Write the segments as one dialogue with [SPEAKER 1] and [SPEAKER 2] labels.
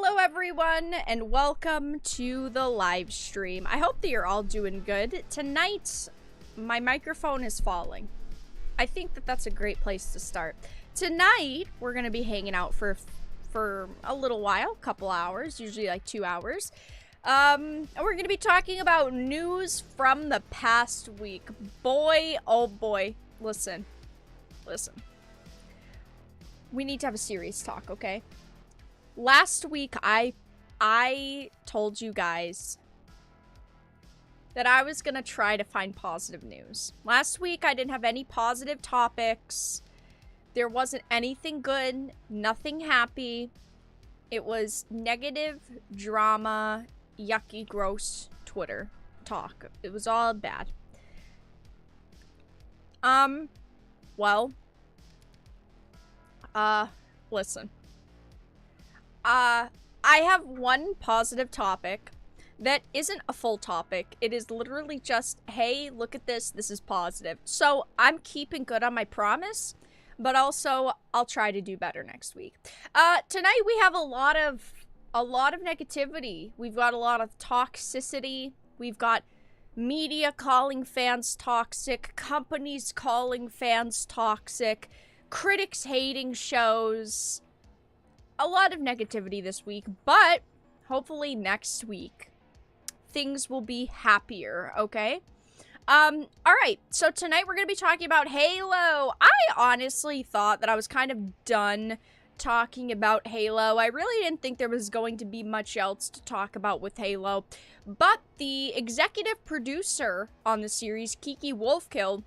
[SPEAKER 1] Hello everyone, and welcome to the live stream. I hope that you're all doing good. Tonight, my microphone is falling. I think that that's a great place to start. Tonight, we're going to be hanging out for a little while, couple hours, usually like 2 hours. And we're going to be talking about news from the past week. Boy, oh boy, listen. We need to have a serious talk, okay? Last week, I told you guys that I was gonna try to find positive news. Last week, I didn't have any positive topics. There wasn't anything good, nothing happy. It was negative, drama, yucky, gross Twitter talk. It was all bad. Listen. I have one positive topic that isn't a full topic. It is literally just, hey, look at this. This is positive. So I'm keeping good on my promise, but also I'll try to do better next week. Tonight we have a lot of negativity. We've got a lot of toxicity. We've got media calling fans toxic, companies calling fans toxic, critics hating shows. A lot of negativity this week, but hopefully next week things will be happier, okay? Alright, so tonight we're gonna be talking about Halo. I honestly thought that I was kind of done talking about Halo. I really didn't think there was going to be much else to talk about with Halo, but the executive producer on the series, Kiki Wolfkill,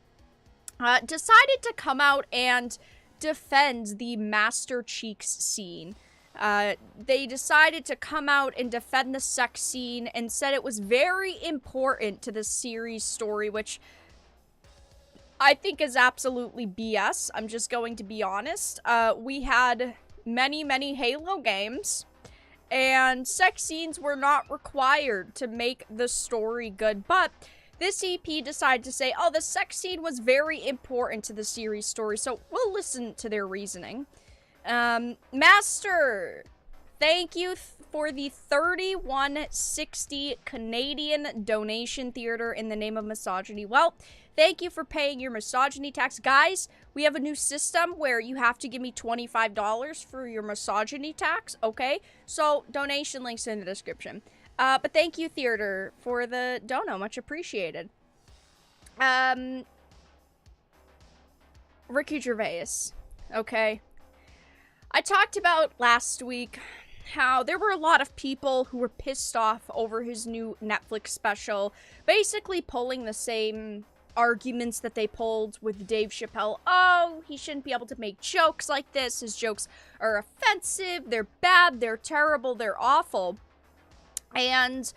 [SPEAKER 1] decided to come out and defend the Master Cheeks scene. They decided to come out and defend the sex scene and said it was very important to the series story, which I think is absolutely BS. I'm just going to be honest. We had many Halo games, and sex scenes were not required to make the story good, but this EP decided to say, oh, the sex scene was very important to the series story, so we'll listen to their reasoning. Master, thank you for the 31.60 Canadian donation theater in the name of misogyny. Well, thank you for paying your misogyny tax. Guys, we have a new system where you have to give me $25 for your misogyny tax, okay? So, donation links in the description. But thank you, theater, for the dono. Much appreciated. Ricky Gervais. Okay. I talked about last week how there were a lot of people who were pissed off over his new Netflix special, basically pulling the same arguments that they pulled with Dave Chappelle. Oh, he shouldn't be able to make jokes like this. His jokes are offensive, they're bad, they're terrible, they're awful. And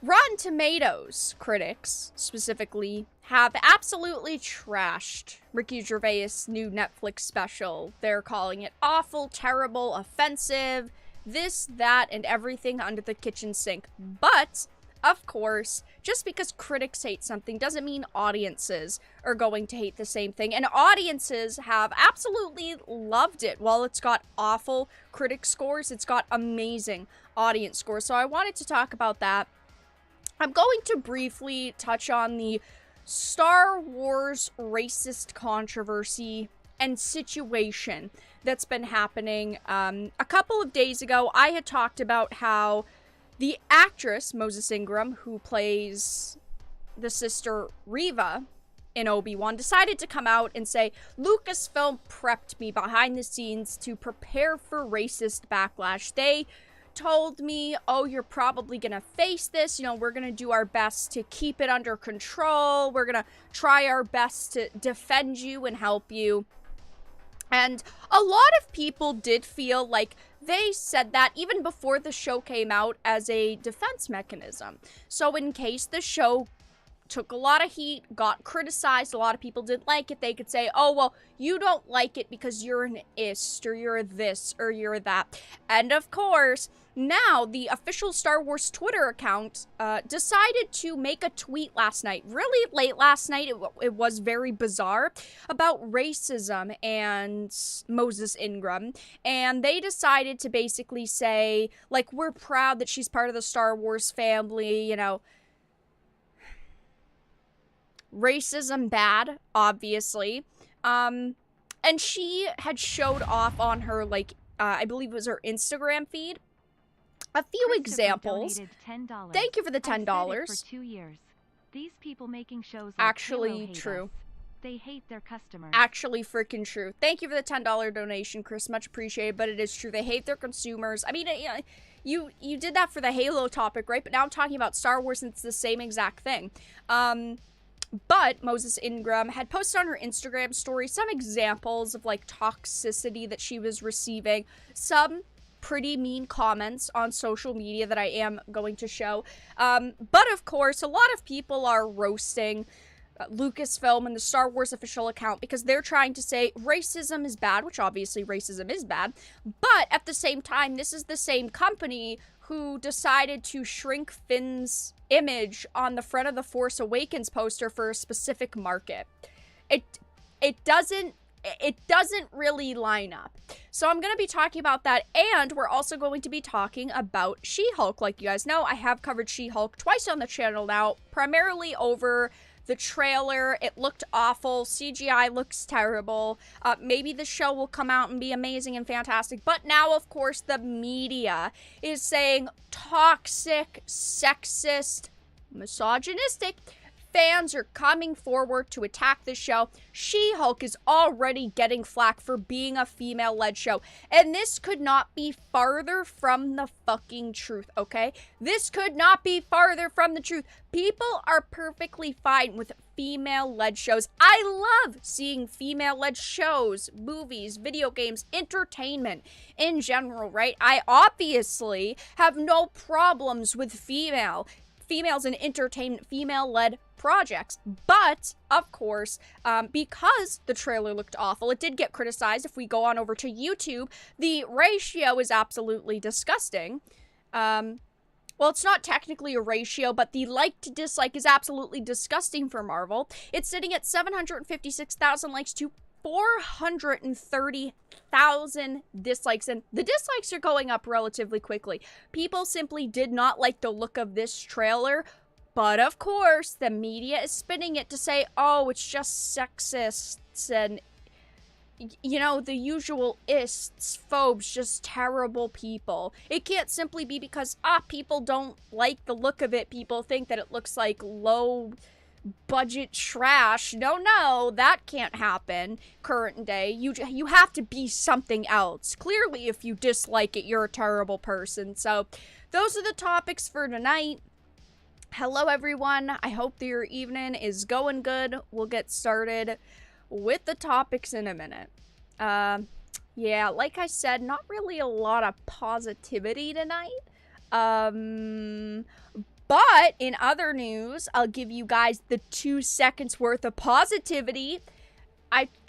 [SPEAKER 1] Rotten Tomatoes critics, specifically, have absolutely trashed Ricky Gervais' new Netflix special. They're calling it awful, terrible, offensive, this, that, and everything under the kitchen sink. But, of course, just because critics hate something doesn't mean audiences are going to hate the same thing. And audiences have absolutely loved it. While it's got awful critic scores, it's got amazing audience scores. So I wanted to talk about that. I'm going to briefly touch on the Star Wars racist controversy and situation that's been happening. A couple of days ago, I had talked about how the actress, Moses Ingram, who plays the sister Reva in Obi-Wan, decided to come out and say, Lucasfilm prepped me behind the scenes to prepare for racist backlash. They told me, oh, you're probably gonna face this, you know, we're gonna do our best to keep it under control, we're gonna try our best to defend you and help you. And a lot of people did feel like they said that even before the show came out as a defense mechanism. So in case the show took a lot of heat, got criticized, a lot of people didn't like it, they could say, oh, well, you don't like it because you're an ist, or you're this, or you're that. And of course, Now, the official Star Wars Twitter account decided to make a tweet last night, really late last night, it was very bizarre, about racism and Moses Ingram, and they decided to basically say, like, we're proud that she's part of the Star Wars family, you know. Racism bad, obviously. And she had showed off on her, like, I believe it was her Instagram feed, a few examples. $10. Thank you for the $10.
[SPEAKER 2] For 2 years. These people making shows like
[SPEAKER 1] actually true.
[SPEAKER 2] Us. They hate their customers.
[SPEAKER 1] Actually freaking true. Thank you for the $10 donation, Chris. Much appreciated, but it is true. They hate their consumers. I mean, you did that for the Halo topic, right? But now I'm talking about Star Wars, and it's the same exact thing. But Moses Ingram had posted on her Instagram story some examples of, like, toxicity that she was receiving, some pretty mean comments on social media that I am going to show. But of course, a lot of people are roasting Lucasfilm and the Star Wars official account because they're trying to say racism is bad, which obviously racism is bad, but at the same time, this is the same company who decided to shrink Finn's image on the front of the Force Awakens poster for a specific market. It doesn't really line up. So I'm going to be talking about that, and we're also going to be talking about She-Hulk. Like you guys know, I have covered She-Hulk twice on the channel now, primarily over the trailer. It looked awful. CGI looks terrible. Maybe the show will come out and be amazing and fantastic. But now, of course, the media is saying toxic, sexist, misogynistic fans are coming forward to attack the show. She-Hulk is already getting flack for being a female-led show. And this could not be farther from the fucking truth, okay? This could not be farther from the truth. People are perfectly fine with female-led shows. I love seeing female-led shows, movies, video games, entertainment in general, right? I obviously have no problems with females in entertainment, female-led projects. But, of course, because the trailer looked awful, it did get criticized. If we go on over to YouTube, the ratio is absolutely disgusting. Well, it's not technically a ratio, but the like to dislike is absolutely disgusting for Marvel. It's sitting at 756,000 likes to 430,000 dislikes, and the dislikes are going up relatively quickly. People simply did not like the look of this trailer, but of course, the media is spinning it to say, oh, it's just sexists and, you know, the usual ists, phobes, just terrible people. It can't simply be because, people don't like the look of it. People think that it looks like low budget trash. No, that can't happen current day. You have to be something else. Clearly, if you dislike it, you're a terrible person. So those are the topics for tonight. Hello everyone, I hope that your evening is going good. We'll get started with the topics in a minute. Yeah, like I said, not really a lot of positivity tonight. But in other news, I'll give you guys the 2 seconds worth of positivity.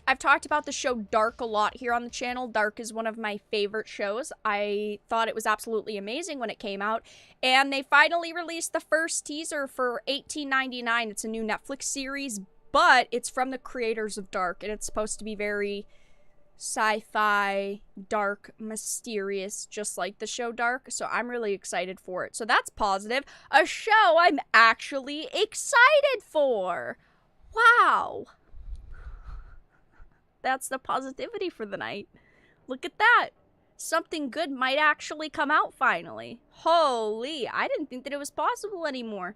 [SPEAKER 1] I've talked about the show Dark a lot here on the channel. Dark is one of my favorite shows. I thought it was absolutely amazing when it came out. And they finally released the first teaser for $18.99. It's a new Netflix series, but it's from the creators of Dark. And it's supposed to be very sci-fi, dark, mysterious, just like the show Dark. So I'm really excited for it. So that's positive. A show I'm actually excited for. Wow. That's the positivity for the night. Look at that. Something good might actually come out finally. Holy, I didn't think that it was possible anymore.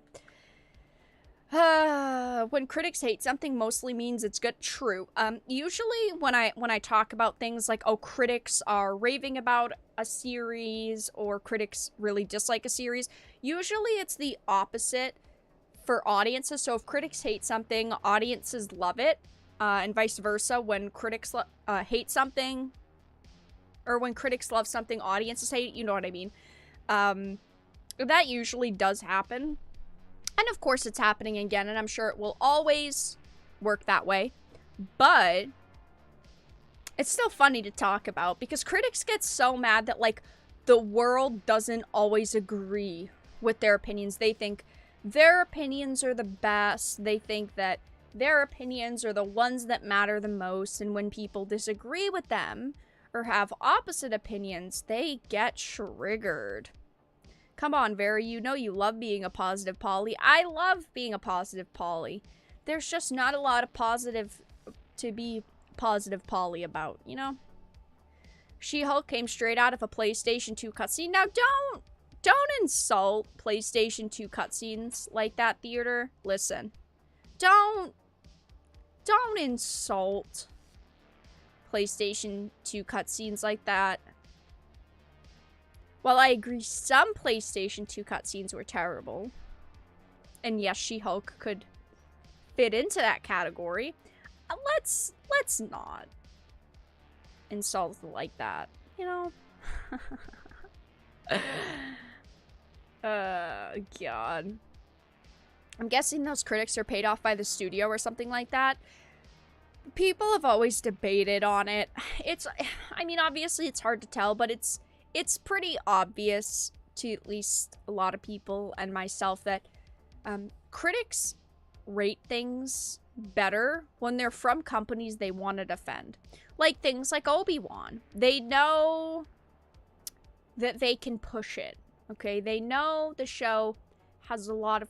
[SPEAKER 1] When critics hate something, mostly means it's good. True. Usually when I talk about things like, oh, critics are raving about a series or critics really dislike a series, usually it's the opposite for audiences. So if critics hate something, audiences love it. And vice versa, when critics hate something, or when critics love something, audiences hate it, you know what I mean. That usually does happen. And of course it's happening again, and I'm sure it will always work that way. But it's still funny to talk about, because critics get so mad that, like, the world doesn't always agree with their opinions. They think their opinions are the best. They think that their opinions are the ones that matter the most. And when people disagree with them or have opposite opinions, they get triggered. Come on, Vera, you know you love being a positive Polly. I love being a positive Polly. There's just not a lot of positive to be positive Polly about, you know? She-Hulk came straight out of a PlayStation 2 cutscene. Now, don't insult PlayStation 2 cutscenes like that, theater. Listen. Don't insult PlayStation 2 cutscenes like that. While I agree some PlayStation 2 cutscenes were terrible, and yes, She-Hulk could fit into that category, let's not insult like that, you know? God. I'm guessing those critics are paid off by the studio or something like that. People have always debated on it. I mean, obviously it's hard to tell, but it's pretty obvious to at least a lot of people and myself that critics rate things better when they're from companies they want to defend. Like things like Obi-Wan. They know that they can push it, okay? They know the show has a lot of,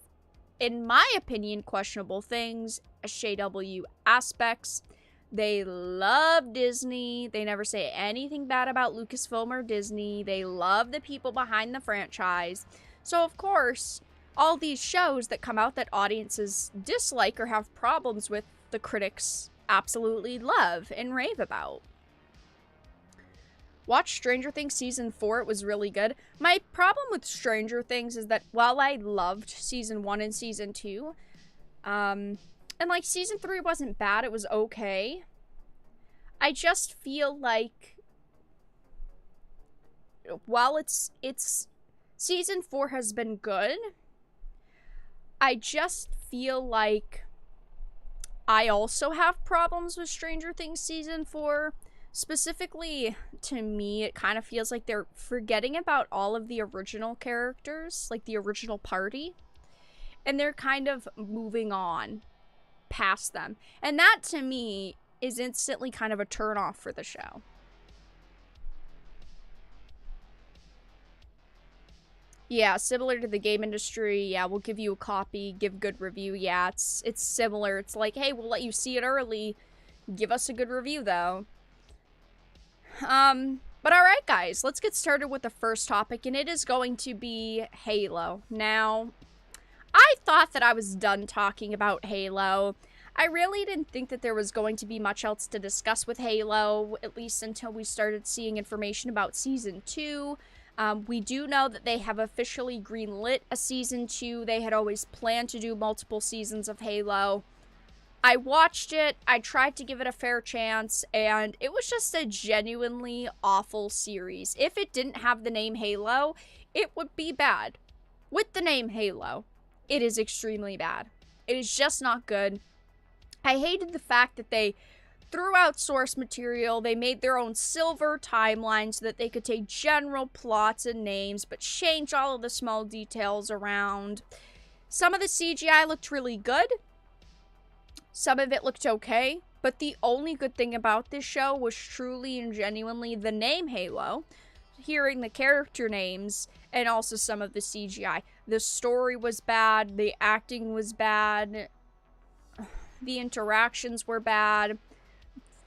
[SPEAKER 1] in my opinion, questionable things, SJW aspects. They love Disney. They never say anything bad about Lucasfilm or Disney. They love the people behind the franchise. So, of course, all these shows that come out that audiences dislike or have problems with, the critics absolutely love and rave about. Watch Stranger Things Season 4. It was really good. My problem with Stranger Things is that while I loved Season 1 and Season 2, and like Season 3 wasn't bad, it was okay, I just feel like while it's Season 4 has been good, I just feel like I also have problems with Stranger Things Season 4. Specifically, to me, it kind of feels like they're forgetting about all of the original characters, like the original party, and they're kind of moving on past them. And that, to me, is instantly kind of a turn-off for the show. Yeah, similar to the game industry. Yeah, we'll give you a copy, give good review. Yeah, it's similar. It's like, hey, we'll let you see it early. Give us a good review, though. But alright, guys, let's get started with the first topic, and it is going to be Halo. Now, I thought that I was done talking about Halo. I really didn't think that there was going to be much else to discuss with Halo, at least until we started seeing information about Season 2. We do know that they have officially greenlit a Season 2. They had always planned to do multiple seasons of Halo. I watched it, I tried to give it a fair chance, and it was just a genuinely awful series. If it didn't have the name Halo, it would be bad. With the name Halo, it is extremely bad. It is just not good. I hated the fact that they threw out source material, they made their own silver timeline so that they could take general plots and names, but change all of the small details around. Some of the CGI looked really good. Some of it looked okay, but the only good thing about this show was truly and genuinely the name Halo, hearing the character names, and also some of the CGI. The story was bad, the acting was bad, the interactions were bad,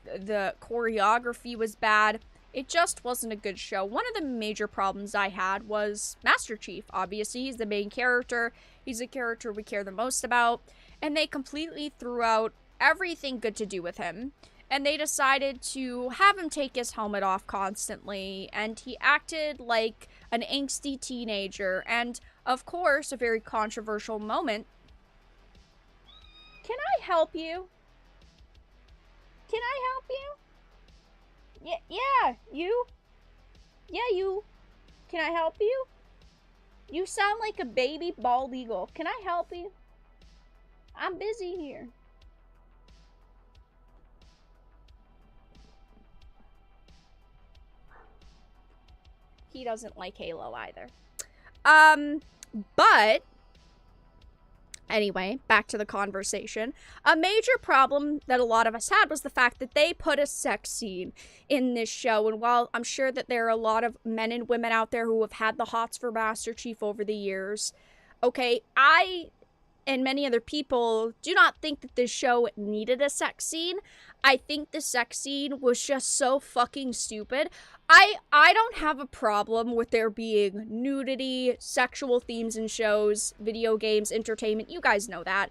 [SPEAKER 1] the choreography was bad. It just wasn't a good show. One of the major problems I had was Master Chief. Obviously, he's the main character. He's the character we care the most about. And they completely threw out everything good to do with him. And they decided to have him take his helmet off constantly. And he acted like an angsty teenager. And, of course, a very controversial moment. Can I help you? Can I help you? Yeah, you? Yeah, you. Can I help you? You sound like a baby bald eagle. Can I help you? I'm busy here. he doesn't like Halo either. But anyway, back to the conversation. A major problem that a lot of us had was the fact that they put a sex scene in this show. And while I'm sure that there are a lot of men and women out there who have had the hots for Master Chief over the years, okay, I and many other people do not think that this show needed a sex scene. I think the sex scene was just so fucking stupid. I don't have a problem with there being nudity, sexual themes in shows, video games, entertainment. You guys know that.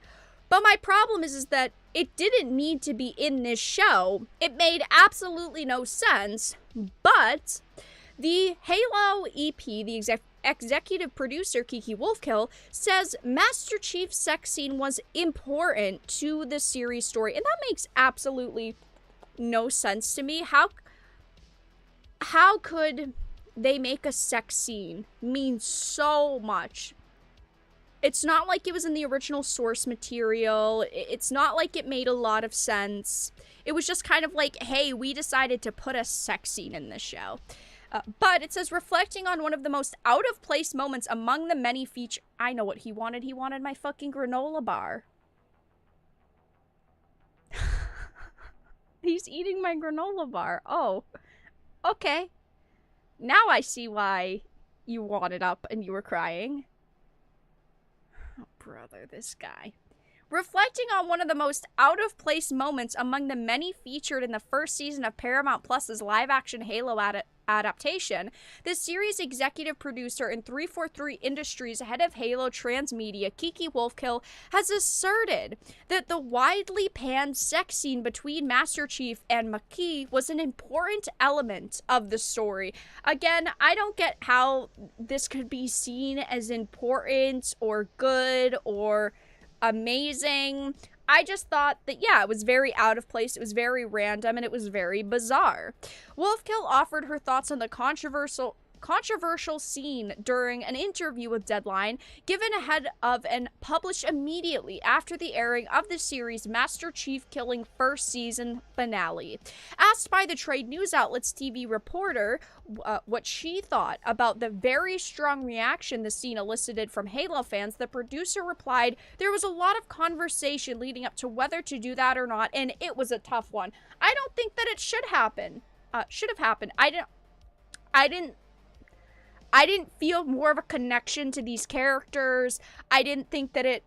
[SPEAKER 1] But my problem is that it didn't need to be in this show. It made absolutely no sense. But the Halo EP, the executive producer, Kiki Wolfkill, says Master Chief's sex scene was important to the series story. And that makes absolutely no sense to me. How could they make a sex scene mean so much? It's not like it was in the original source material. It's not like it made a lot of sense. It was just kind of like, hey, we decided to put a sex scene in this show. But it says, reflecting on one of the most out-of-place moments among the many feature... I know what he wanted. He wanted my fucking granola bar. He's eating my granola bar. Oh. Okay. Now I see why you wanted up and you were crying. Oh, brother, this guy. Reflecting on one of the most out-of-place moments among the many featured in the first season of Paramount Plus's live-action Halo adaptation, the series executive producer and 343 Industries head of Halo Transmedia, Kiki Wolfkill, has asserted that the widely panned sex scene between Master Chief and Makee was an important element of the story. Again, I don't get how this could be seen as important or good or amazing. I just thought that, yeah, it was very out of place, it was very random, and it was very bizarre. Wolfkill offered her thoughts on the controversial scene during an interview with Deadline, given ahead of and published immediately after the airing of the series' Master Chief Killing first season finale. Asked by the trade news outlet's TV reporter what she thought about the very strong reaction the scene elicited from Halo fans, the producer replied, "There was a lot of conversation leading up to whether to do that or not, and it was a tough one. I don't think that it should happen. Should have happened. I didn't feel more of a connection to these characters. I didn't think that it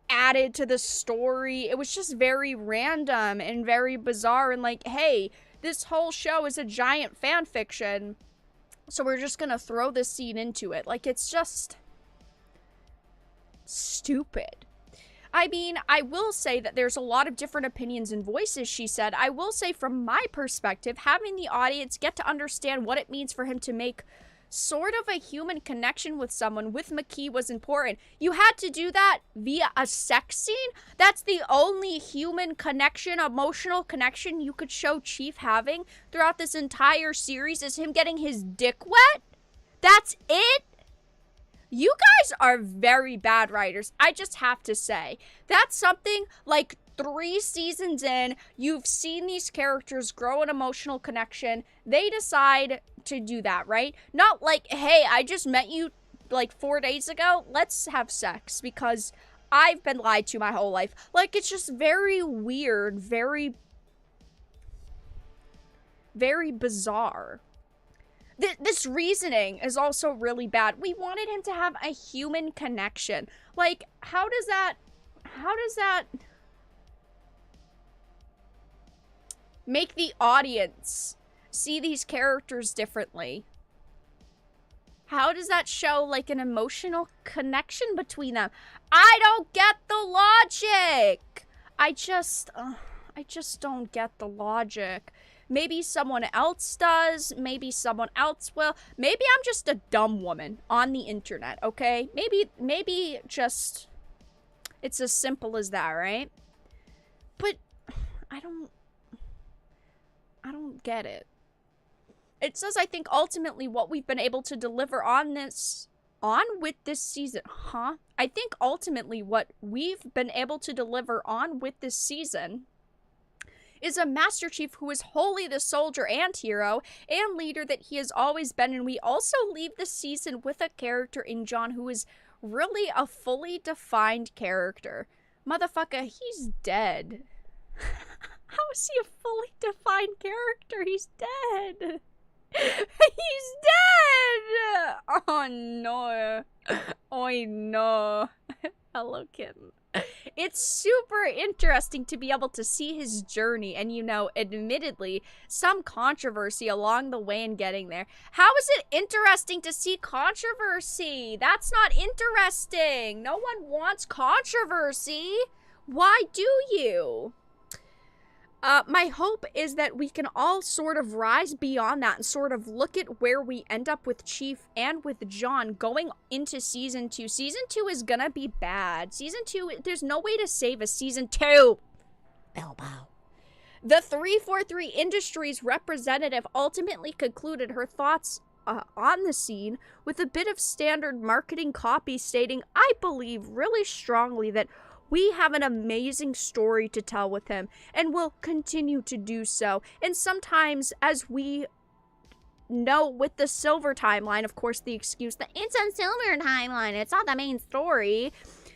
[SPEAKER 1] added to the story. It was just very random and very bizarre and like, hey, this whole show is a giant fan fiction, so we're just gonna throw this scene into it. Like, it's just stupid. I mean, I will say that there's a lot of different opinions and voices, she said. I will say from my perspective, having the audience get to understand what it means for him to make sort of a human connection with someone with Makee was important. You had to do that via a sex scene? That's the only human connection, emotional connection you could show Chief having throughout this entire series is him getting his dick wet? That's it? You guys are very bad writers. I just have to say. That's something like 3 seasons in, you've seen these characters grow an emotional connection. They decide to do that, right? Not like, hey, I just met you like 4 days ago. Let's have sex because I've been lied to my whole life. Like, it's just very weird, very, very bizarre. This reasoning is also really bad. We wanted him to have a human connection. Like, how does that make the audience see these characters differently? How does that show, like, an emotional connection between them? I don't get the logic! I just don't get the logic. Maybe someone else does. Maybe someone else will. Maybe I'm just a dumb woman on the internet, okay? Maybe just it's as simple as that, right? But I don't get it. It says, I think ultimately what we've been able to deliver with this season, I think ultimately what we've been able to deliver on with this season is a Master Chief who is wholly the soldier and hero and leader that he has always been, and we also leave the season with a character in John who is really a fully defined character. Motherfucker, he's dead. How is he a fully defined character? He's dead. He's dead! Oh no. Oh no. Hello, kitten. It's super interesting to be able to see his journey and, you know, admittedly, some controversy along the way in getting there. How is it interesting to see controversy? That's not interesting. No one wants controversy. Why do you? My hope is that we can all sort of rise beyond that and sort of look at where we end up with Chief and with John going into Season 2. Season 2 is gonna be bad. Season 2, there's no way to save a Season 2. Bilbo. The 343 Industries representative ultimately concluded her thoughts on the scene with a bit of standard marketing copy stating, "I believe really strongly that we have an amazing story to tell with him, and will continue to do so. And sometimes, as we know with the Silver timeline, of course, the excuse that it's a Silver timeline, it's not the main story,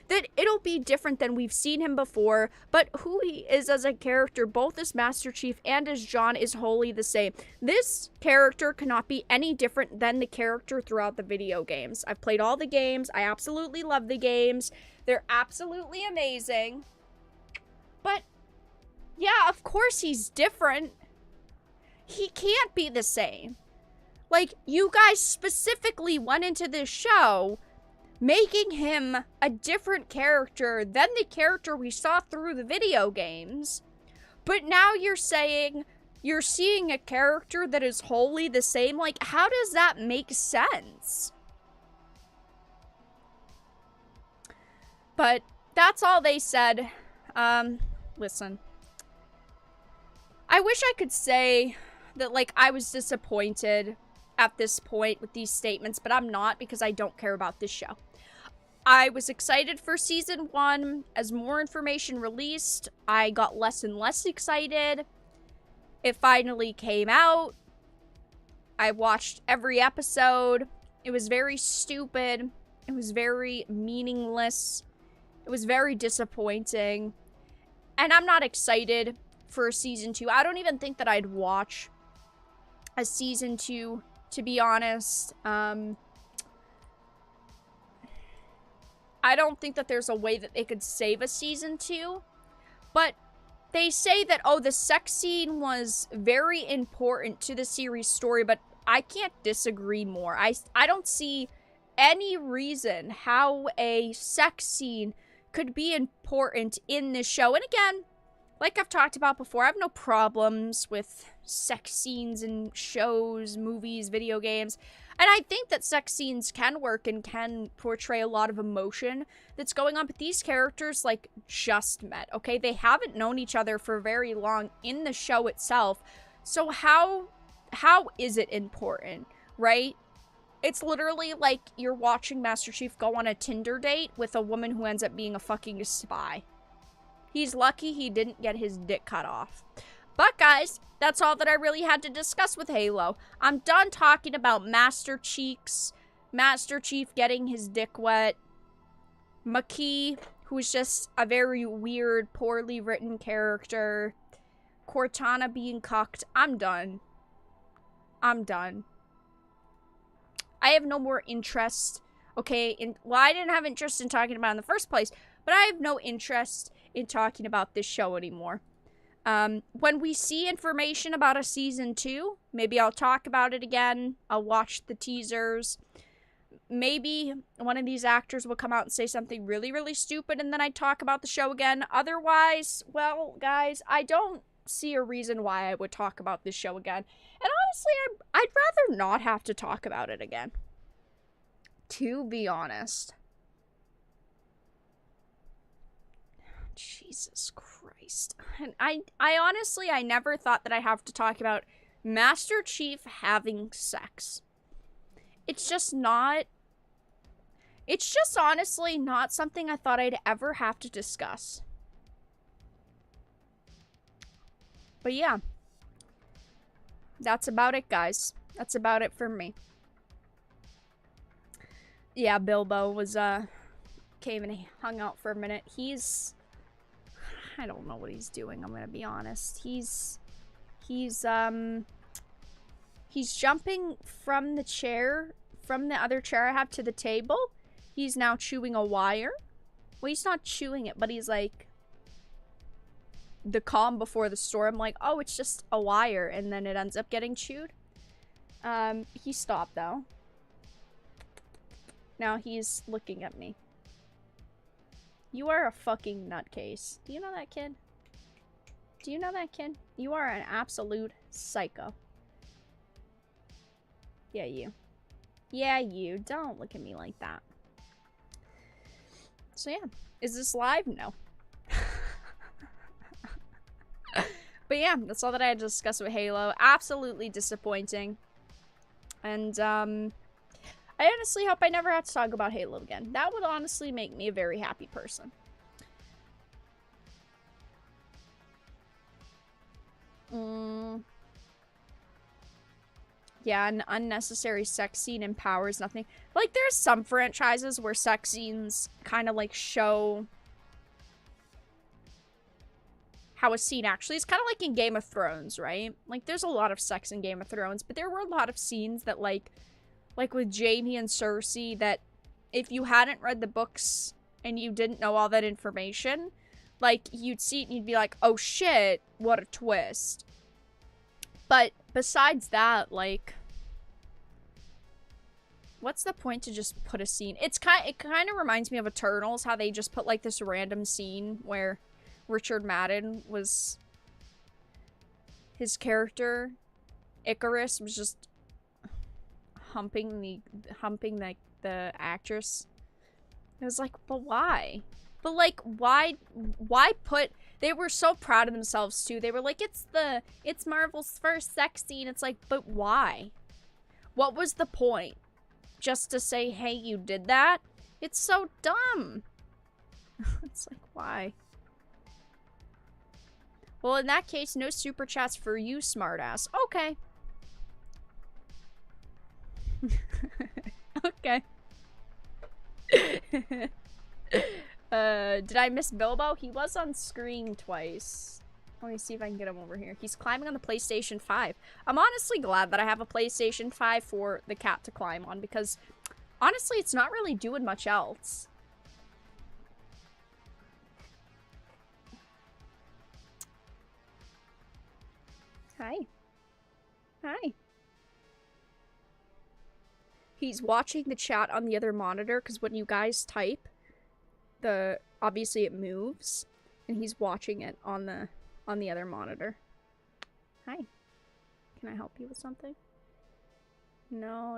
[SPEAKER 1] that it'll be different than we've seen him before, but who he is as a character, both as Master Chief and as John, is wholly the same. This character cannot be any different than the character throughout the video games. I've played all the games. I absolutely love the games. They're absolutely amazing. But, yeah, of course he's different. He can't be the same. Like, you guys specifically went into this show making him a different character than the character we saw through the video games. But now you're saying you're seeing a character that is wholly the same. Like, how does that make sense? But that's all they said. Listen. I wish I could say that, like, I was disappointed at this point with these statements, but I'm not, because I don't care about this show. I was excited for Season 1. As more information released, I got less and less excited. It finally came out. I watched every episode. It was very stupid. It was very meaningless. It was very disappointing. And I'm not excited for Season 2. I don't even think that I'd watch a Season 2, to be honest. I don't think that there's a way that they could save a Season 2. But they say that, oh, the sex scene was very important to the series story, but I can't disagree more. I don't see any reason how a sex scene could be important in this show. And again, like I've talked about before, I have no problems with sex scenes in shows, movies, video games. And I think that sex scenes can work and can portray a lot of emotion that's going on. But these characters, like, just met, okay? They haven't known each other for very long in the show itself. So how is it important, right? It's literally like you're watching Master Chief go on a Tinder date with a woman who ends up being a fucking spy. He's lucky he didn't get his dick cut off. But guys, that's all that I really had to discuss with Halo. I'm done talking about Master Chief getting his dick wet, Makee, who's just a very weird, poorly written character, Cortana being cucked. I'm done. I'm done. I have no more interest, okay, well, I didn't have interest in talking about it in the first place, but I have no interest in talking about this show anymore. When we see information about a Season 2, maybe I'll talk about it again. I'll watch the teasers. Maybe one of these actors will come out and say something really, really stupid, and then I talk about the show again. Otherwise, well, guys, I don't see a reason why I would talk about this show again. And honestly, I'd rather not have to talk about it again. To be honest. Jesus Christ. And I honestly, I never thought that I have to talk about Master Chief having sex. It's just honestly not something I thought I'd ever have to discuss. But yeah. That's about it, guys. That's about it for me. Yeah, Bilbo was, came and hung out for a minute. I don't know what he's doing, I'm gonna be honest. He's jumping from the chair, from the other chair I have to the table. He's now chewing a wire. Well, he's not chewing it, but he's like, the calm before the storm, like, oh, it's just a wire, and then it ends up getting chewed. He stopped, though. Now he's looking at me. You are a fucking nutcase. Do you know that, kid? Do you know that, kid? You are an absolute psycho. Yeah, you. Yeah, you. Don't look at me like that. So, yeah. Is this live? No. But yeah, that's all that I had to discuss with Halo. Absolutely disappointing. And, I honestly hope I never have to talk about Halo again. That would honestly make me a very happy person. Yeah, an unnecessary sex scene empowers nothing. Like, there's some franchises where sex scenes kind of, like, show how a scene actually is. Kind of like in Game of Thrones, right? Like, there's a lot of sex in Game of Thrones, but there were a lot of scenes that, like with Jaime and Cersei, that if you hadn't read the books and you didn't know all that information, like, you'd see it and you'd be like, oh shit, what a twist. But besides that, like, what's the point to just put a scene? It kind of reminds me of Eternals, how they just put, like, this random scene where Richard Madden was, his character, Icarus, was just humping the actress. It was like, but why? But, like, why put... They were so proud of themselves, too. They were like, it's Marvel's first sex scene. It's like, but why? What was the point? Just to say, hey, you did that? It's so dumb. It's like, why? Well, in that case, no super chats for you, smartass. Okay. Okay. Did I miss Bilbo? He was on screen twice. Let me see if I can get him over here. He's climbing on the PlayStation 5. I'm honestly glad that I have a PlayStation 5 for the cat to climb on, because honestly, it's not really doing much else. Hi. Hi. He's watching the chat on the other monitor, because when you guys type, obviously it moves, and he's watching it on the other monitor. Hi. Can I help you with something? No.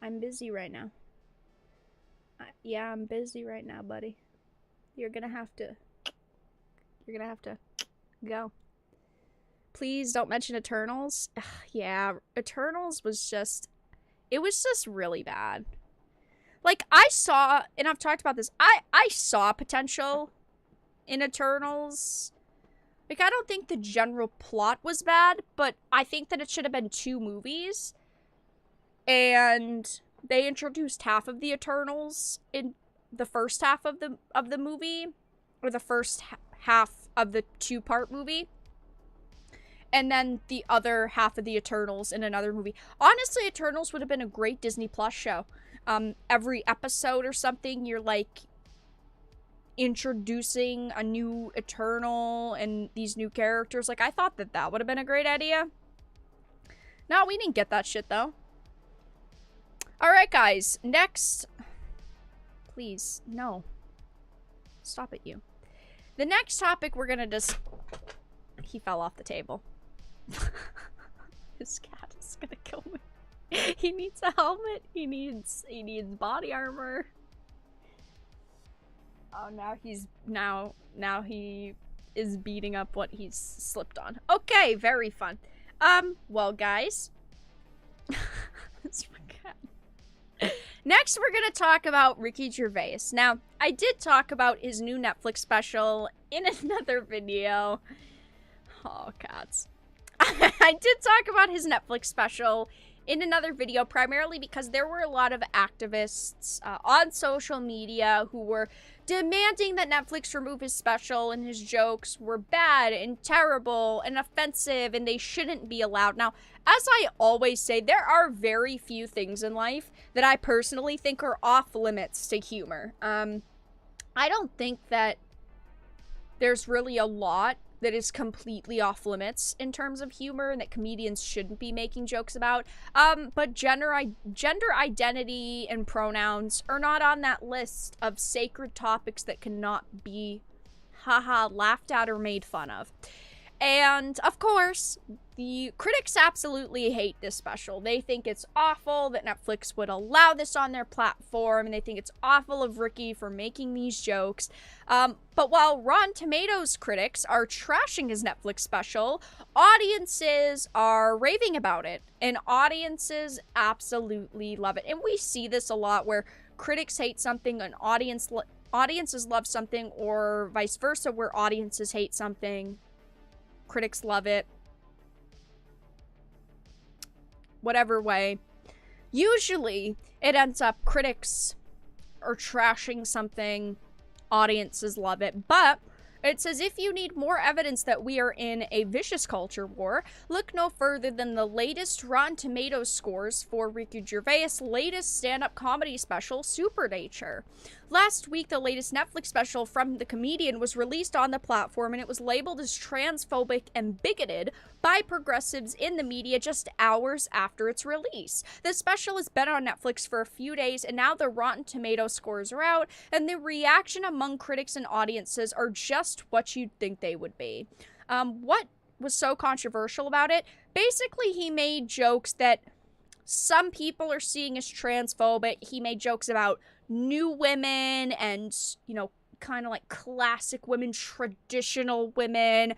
[SPEAKER 1] I'm busy right now. Yeah, I'm busy right now, buddy. You're gonna have to go. Please don't mention Eternals. Ugh, yeah, Eternals was just... It was just really bad. Like, I saw, and I've talked about this, I saw potential in Eternals. Like, I don't think the general plot was bad, but I think that it should have been 2 movies. And they introduced half of the Eternals in the first half of the movie, or the first half of the 2-part movie. And then the other half of the Eternals in another movie. Honestly, Eternals would have been a great Disney Plus show. Every episode or something, you're, like, introducing a new Eternal and these new characters. Like, I thought that would have been a great idea. No, we didn't get that shit, though. Alright, guys. Next... Please, no. Stop it, you. The next topic we're gonna just... He fell off the table. This cat is gonna kill me. He needs a helmet. He needs body armor. Oh, now he is beating up what he's slipped on. Okay, very fun. Well, guys. Next, we're gonna talk about Ricky Gervais. Now, I did talk about his new Netflix special in another video. Oh, cats. I did talk about his Netflix special in another video, primarily because there were a lot of activists on social media who were demanding that Netflix remove his special, and his jokes were bad and terrible and offensive and they shouldn't be allowed. Now, as I always say, there are very few things in life that I personally think are off limits to humor. I don't think that there's really a lot that is completely off limits in terms of humor and that comedians shouldn't be making jokes about. But gender identity and pronouns are not on that list of sacred topics that cannot be laughed at or made fun of. And, of course, the critics absolutely hate this special. They think it's awful that Netflix would allow this on their platform, and they think it's awful of Ricky for making these jokes. But while Rotten Tomatoes critics are trashing his Netflix special, audiences are raving about it, and audiences absolutely love it. And we see this a lot where critics hate something and audiences love something, or vice versa, where audiences hate something. Critics love it. Whatever way. Usually, it ends up critics are trashing something, audiences love it. But it says, if you need more evidence that we are in a vicious culture war, look no further than the latest Rotten Tomatoes scores for Ricky Gervais' latest stand-up comedy special, Supernature. Last week, the latest Netflix special from the comedian was released on the platform, and it was labeled as transphobic and bigoted by progressives in the media just hours after its release. The special has been on Netflix for a few days, and now the Rotten Tomatoes scores are out, and the reaction among critics and audiences are just what you'd think they would be. What was so controversial about it? Basically, he made jokes that some people are seeing as transphobic. He made jokes about new women and, you know, kind of like classic women, traditional women.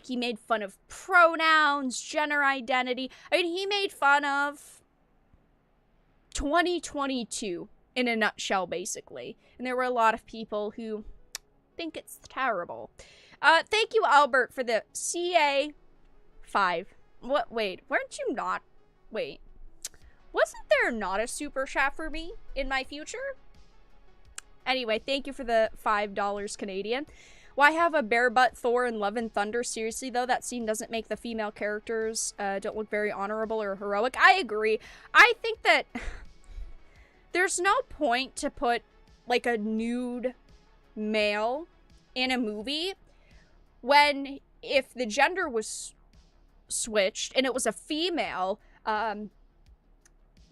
[SPEAKER 1] He made fun of pronouns, gender identity. I mean, he made fun of 2022 in a nutshell, basically. And there were a lot of people who think it's terrible. Thank you, Albert, for the CA5. What? Wait, weren't you not? Wait. Wasn't there not a super chat for me in my future? Anyway, thank you for the $5 Canadian. Why have a bare butt Thor in Love and Thunder? Seriously, though, that scene doesn't make the female characters don't look very honorable or heroic. I agree. I think that there's no point to put, like, a nude male in a movie when, if the gender was switched and it was a female,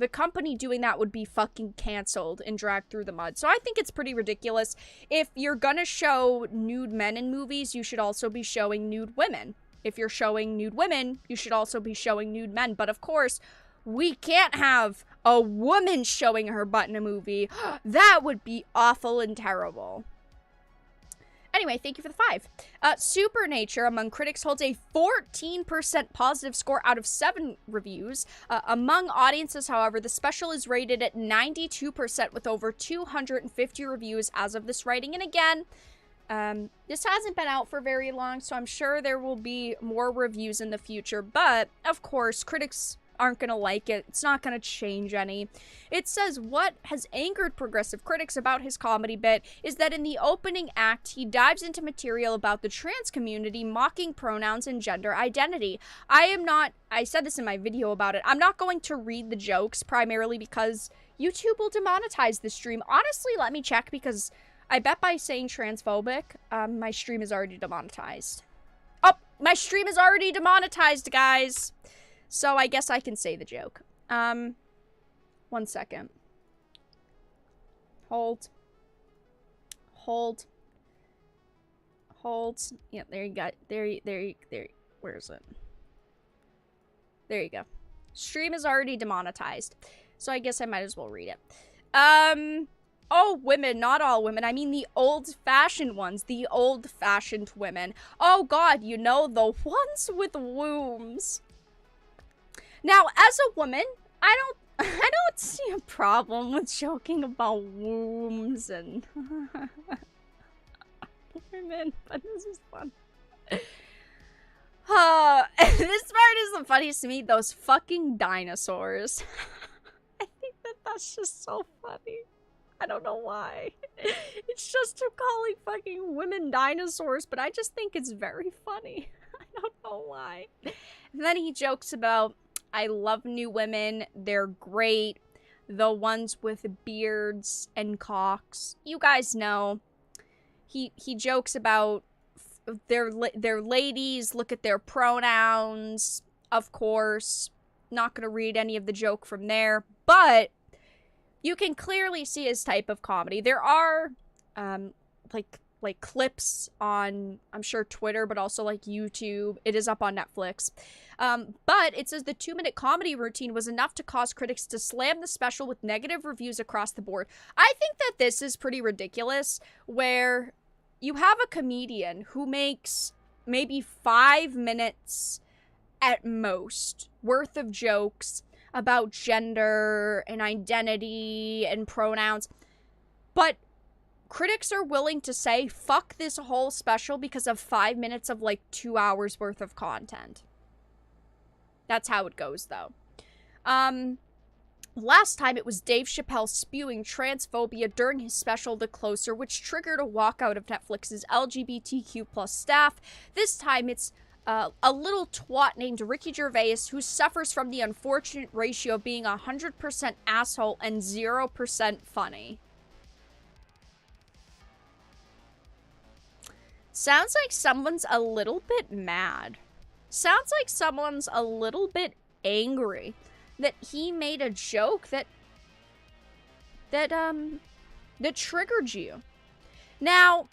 [SPEAKER 1] the company doing that would be fucking canceled and dragged through the mud. So I think it's pretty ridiculous. If you're gonna show nude men in movies, you should also be showing nude women. If you're showing nude women, you should also be showing nude men. But of course, we can't have a woman showing her butt in a movie. That would be awful and terrible. Anyway, thank you for the 5. Supernature among critics holds a 14% positive score out of 7 reviews. Among audiences, however, the special is rated at 92% with over 250 reviews as of this writing. And again, this hasn't been out for very long, so I'm sure there will be more reviews in the future. But, of course, critics aren't gonna like it. It's not gonna change any. It says what has angered progressive critics about his comedy bit is that in the opening act, he dives into material about the trans community, mocking pronouns and gender identity. I said this in my video about it, I'm not going to read the jokes, primarily because YouTube will demonetize the stream. Honestly, let me check, because I bet by saying transphobic, my stream is already demonetized. Oh, my stream is already demonetized, guys! So I guess I can say the joke. 1 second. Hold. Yeah, there you go. There. Where is it? There you go. Stream is already demonetized. So I guess I might as well read it. Oh, women, not all women. I mean the old-fashioned ones. The old-fashioned women. Oh god, you know, the ones with wombs. Now, as a woman, I don't see a problem with joking about wombs and women, but this is fun. This part is the funniest to me. Those fucking dinosaurs. I think that's just so funny. I don't know why. It's just him calling fucking women dinosaurs, but I just think it's very funny. I don't know why. And then he jokes about, I love new women. They're great. The ones with beards and cocks. You guys know. He jokes about their ladies, look at their pronouns. Of course. Not going to read any of the joke from there. But you can clearly see his type of comedy. There are, like clips on, I'm sure, Twitter, but also like YouTube. It is up on Netflix. But it says the 2-minute comedy routine was enough to cause critics to slam the special with negative reviews across the board. I think that this is pretty ridiculous, where you have a comedian who makes maybe 5 minutes at most worth of jokes about gender and identity and pronouns, but critics are willing to say, fuck this whole special because of 5 minutes of like 2 hours worth of content. That's how it goes, though. Last time it was Dave Chappelle spewing transphobia during his special The Closer, which triggered a walkout of Netflix's LGBTQ plus staff. This time it's a little twat named Ricky Gervais who suffers from the unfortunate ratio of being 100% asshole and 0% funny. Sounds like someone's a little bit mad. Sounds like someone's a little bit angry that he made a joke that triggered you. Now,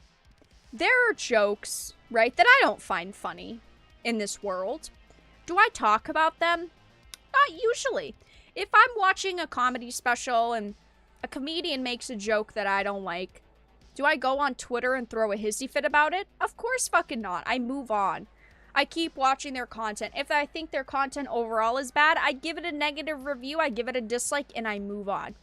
[SPEAKER 1] there are jokes, right, that I don't find funny in this world. Do I talk about them? Not usually. If I'm watching a comedy special and a comedian makes a joke that I don't like, do I go on Twitter and throw a hissy fit about it? Of course fucking not. I move on. I keep watching their content. If I think their content overall is bad, I give it a negative review, I give it a dislike, and I move on.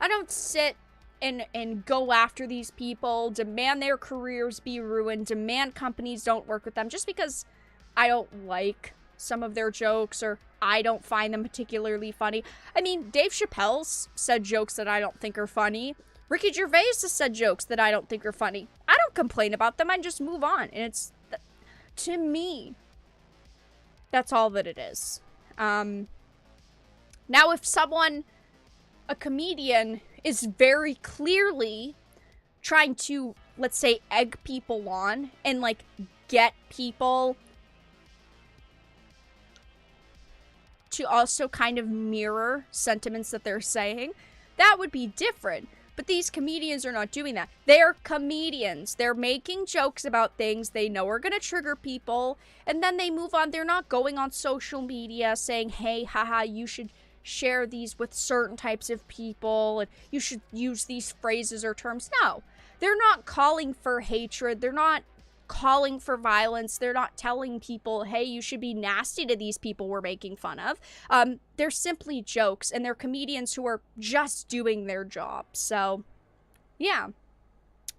[SPEAKER 1] I don't sit and go after these people, demand their careers be ruined, demand companies don't work with them just because I don't like some of their jokes or I don't find them particularly funny. I mean, Dave Chappelle's said jokes that I don't think are funny. Ricky Gervais has said jokes that I don't think are funny. I don't complain about them, I just move on. And it's, to me, that's all that it is. Now, if someone, a comedian, is very clearly trying to, let's say, egg people on and, like, get people to also kind of mirror sentiments that they're saying, that would be different. But these comedians are not doing that. They're comedians. They're making jokes about things they know are going to trigger people, and then they move on. They're not going on social media saying, hey, haha, you should share these with certain types of people, and you should use these phrases or terms. No. They're not calling for hatred. They're not calling for violence. They're not telling people, hey, you should be nasty to these people we're making fun of. They're simply jokes, and they're comedians who are just doing their job. So, yeah.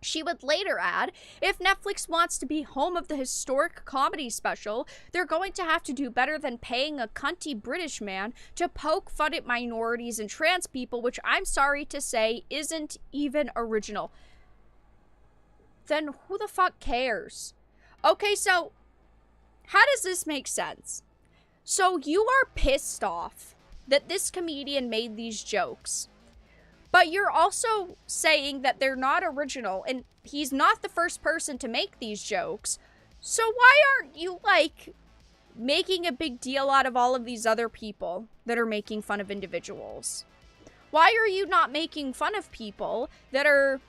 [SPEAKER 1] She would later add, if Netflix wants to be home of the historic comedy special, they're going to have to do better than paying a cunty British man to poke fun at minorities and trans people, which I'm sorry to say isn't even original. Then who the fuck cares? Okay, so how does this make sense? So you are pissed off that this comedian made these jokes, but you're also saying that they're not original and he's not the first person to make these jokes. So why aren't you, like, making a big deal out of all of these other people that are making fun of individuals? Why are you not making fun of people that are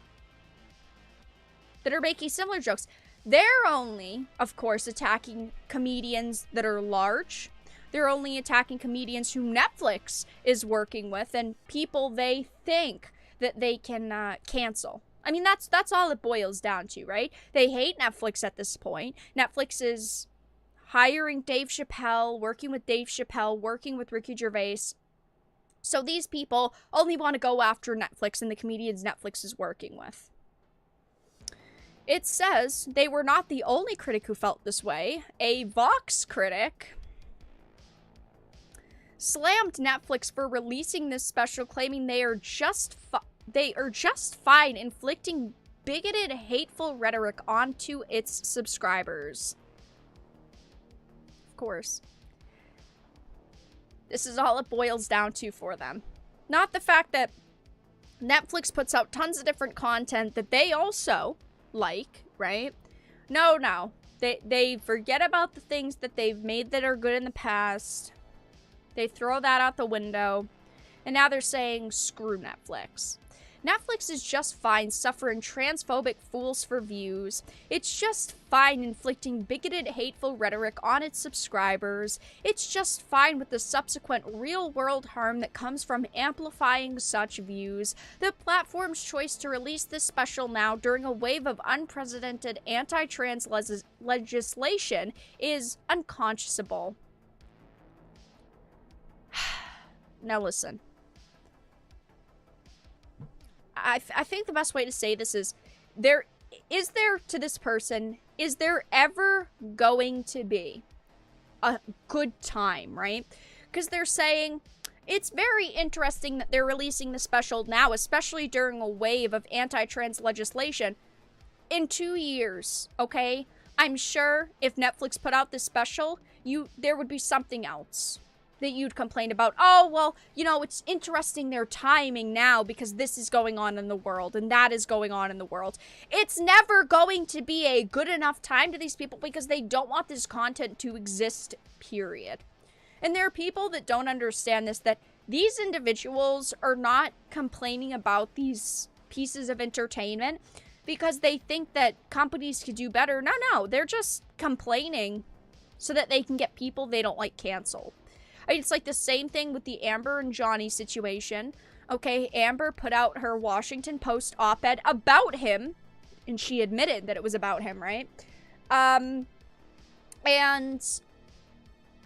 [SPEAKER 1] making similar jokes? They're only, of course, attacking comedians that are large. They're only attacking comedians who Netflix is working with and people they think that they can cancel. I mean, that's all it boils down to, right? They hate Netflix at this point. Netflix is hiring Dave Chappelle, working with Dave Chappelle, working with Ricky Gervais. So these people only want to go after Netflix and the comedians Netflix is working with. It says they were not the only critic who felt this way. A Vox critic slammed Netflix for releasing this special, claiming they are just fine inflicting bigoted, hateful rhetoric onto its subscribers. Of course. This is all it boils down to for them. Not the fact that Netflix puts out tons of different content that they also like, right? No. They forget about the things that they've made that are good in the past. They throw that out the window. And now they're saying, screw Netflix. Netflix is just fine suffering transphobic fools for views. It's just fine inflicting bigoted, hateful rhetoric on its subscribers. It's just fine with the subsequent real-world harm that comes from amplifying such views. The platform's choice to release this special now during a wave of unprecedented anti-trans legislation is unconscionable. Now listen. I think the best way to say this is, is there ever going to be a good time, right? Because they're saying it's very interesting that they're releasing the special now, especially during a wave of anti-trans legislation. In 2 years, okay? I'm sure if Netflix put out this special, there would be something else that you'd complain about. Oh, well, it's interesting their timing now because this is going on in the world and that is going on in the world. It's never going to be a good enough time to these people because they don't want this content to exist, period. And there are people that don't understand this, that these individuals are not complaining about these pieces of entertainment because they think that companies could do better. No, they're just complaining so that they can get people they don't like canceled. It's like the same thing with the Amber and Johnny situation. Okay, Amber put out her Washington Post op-ed about him, and she admitted that it was about him, right? And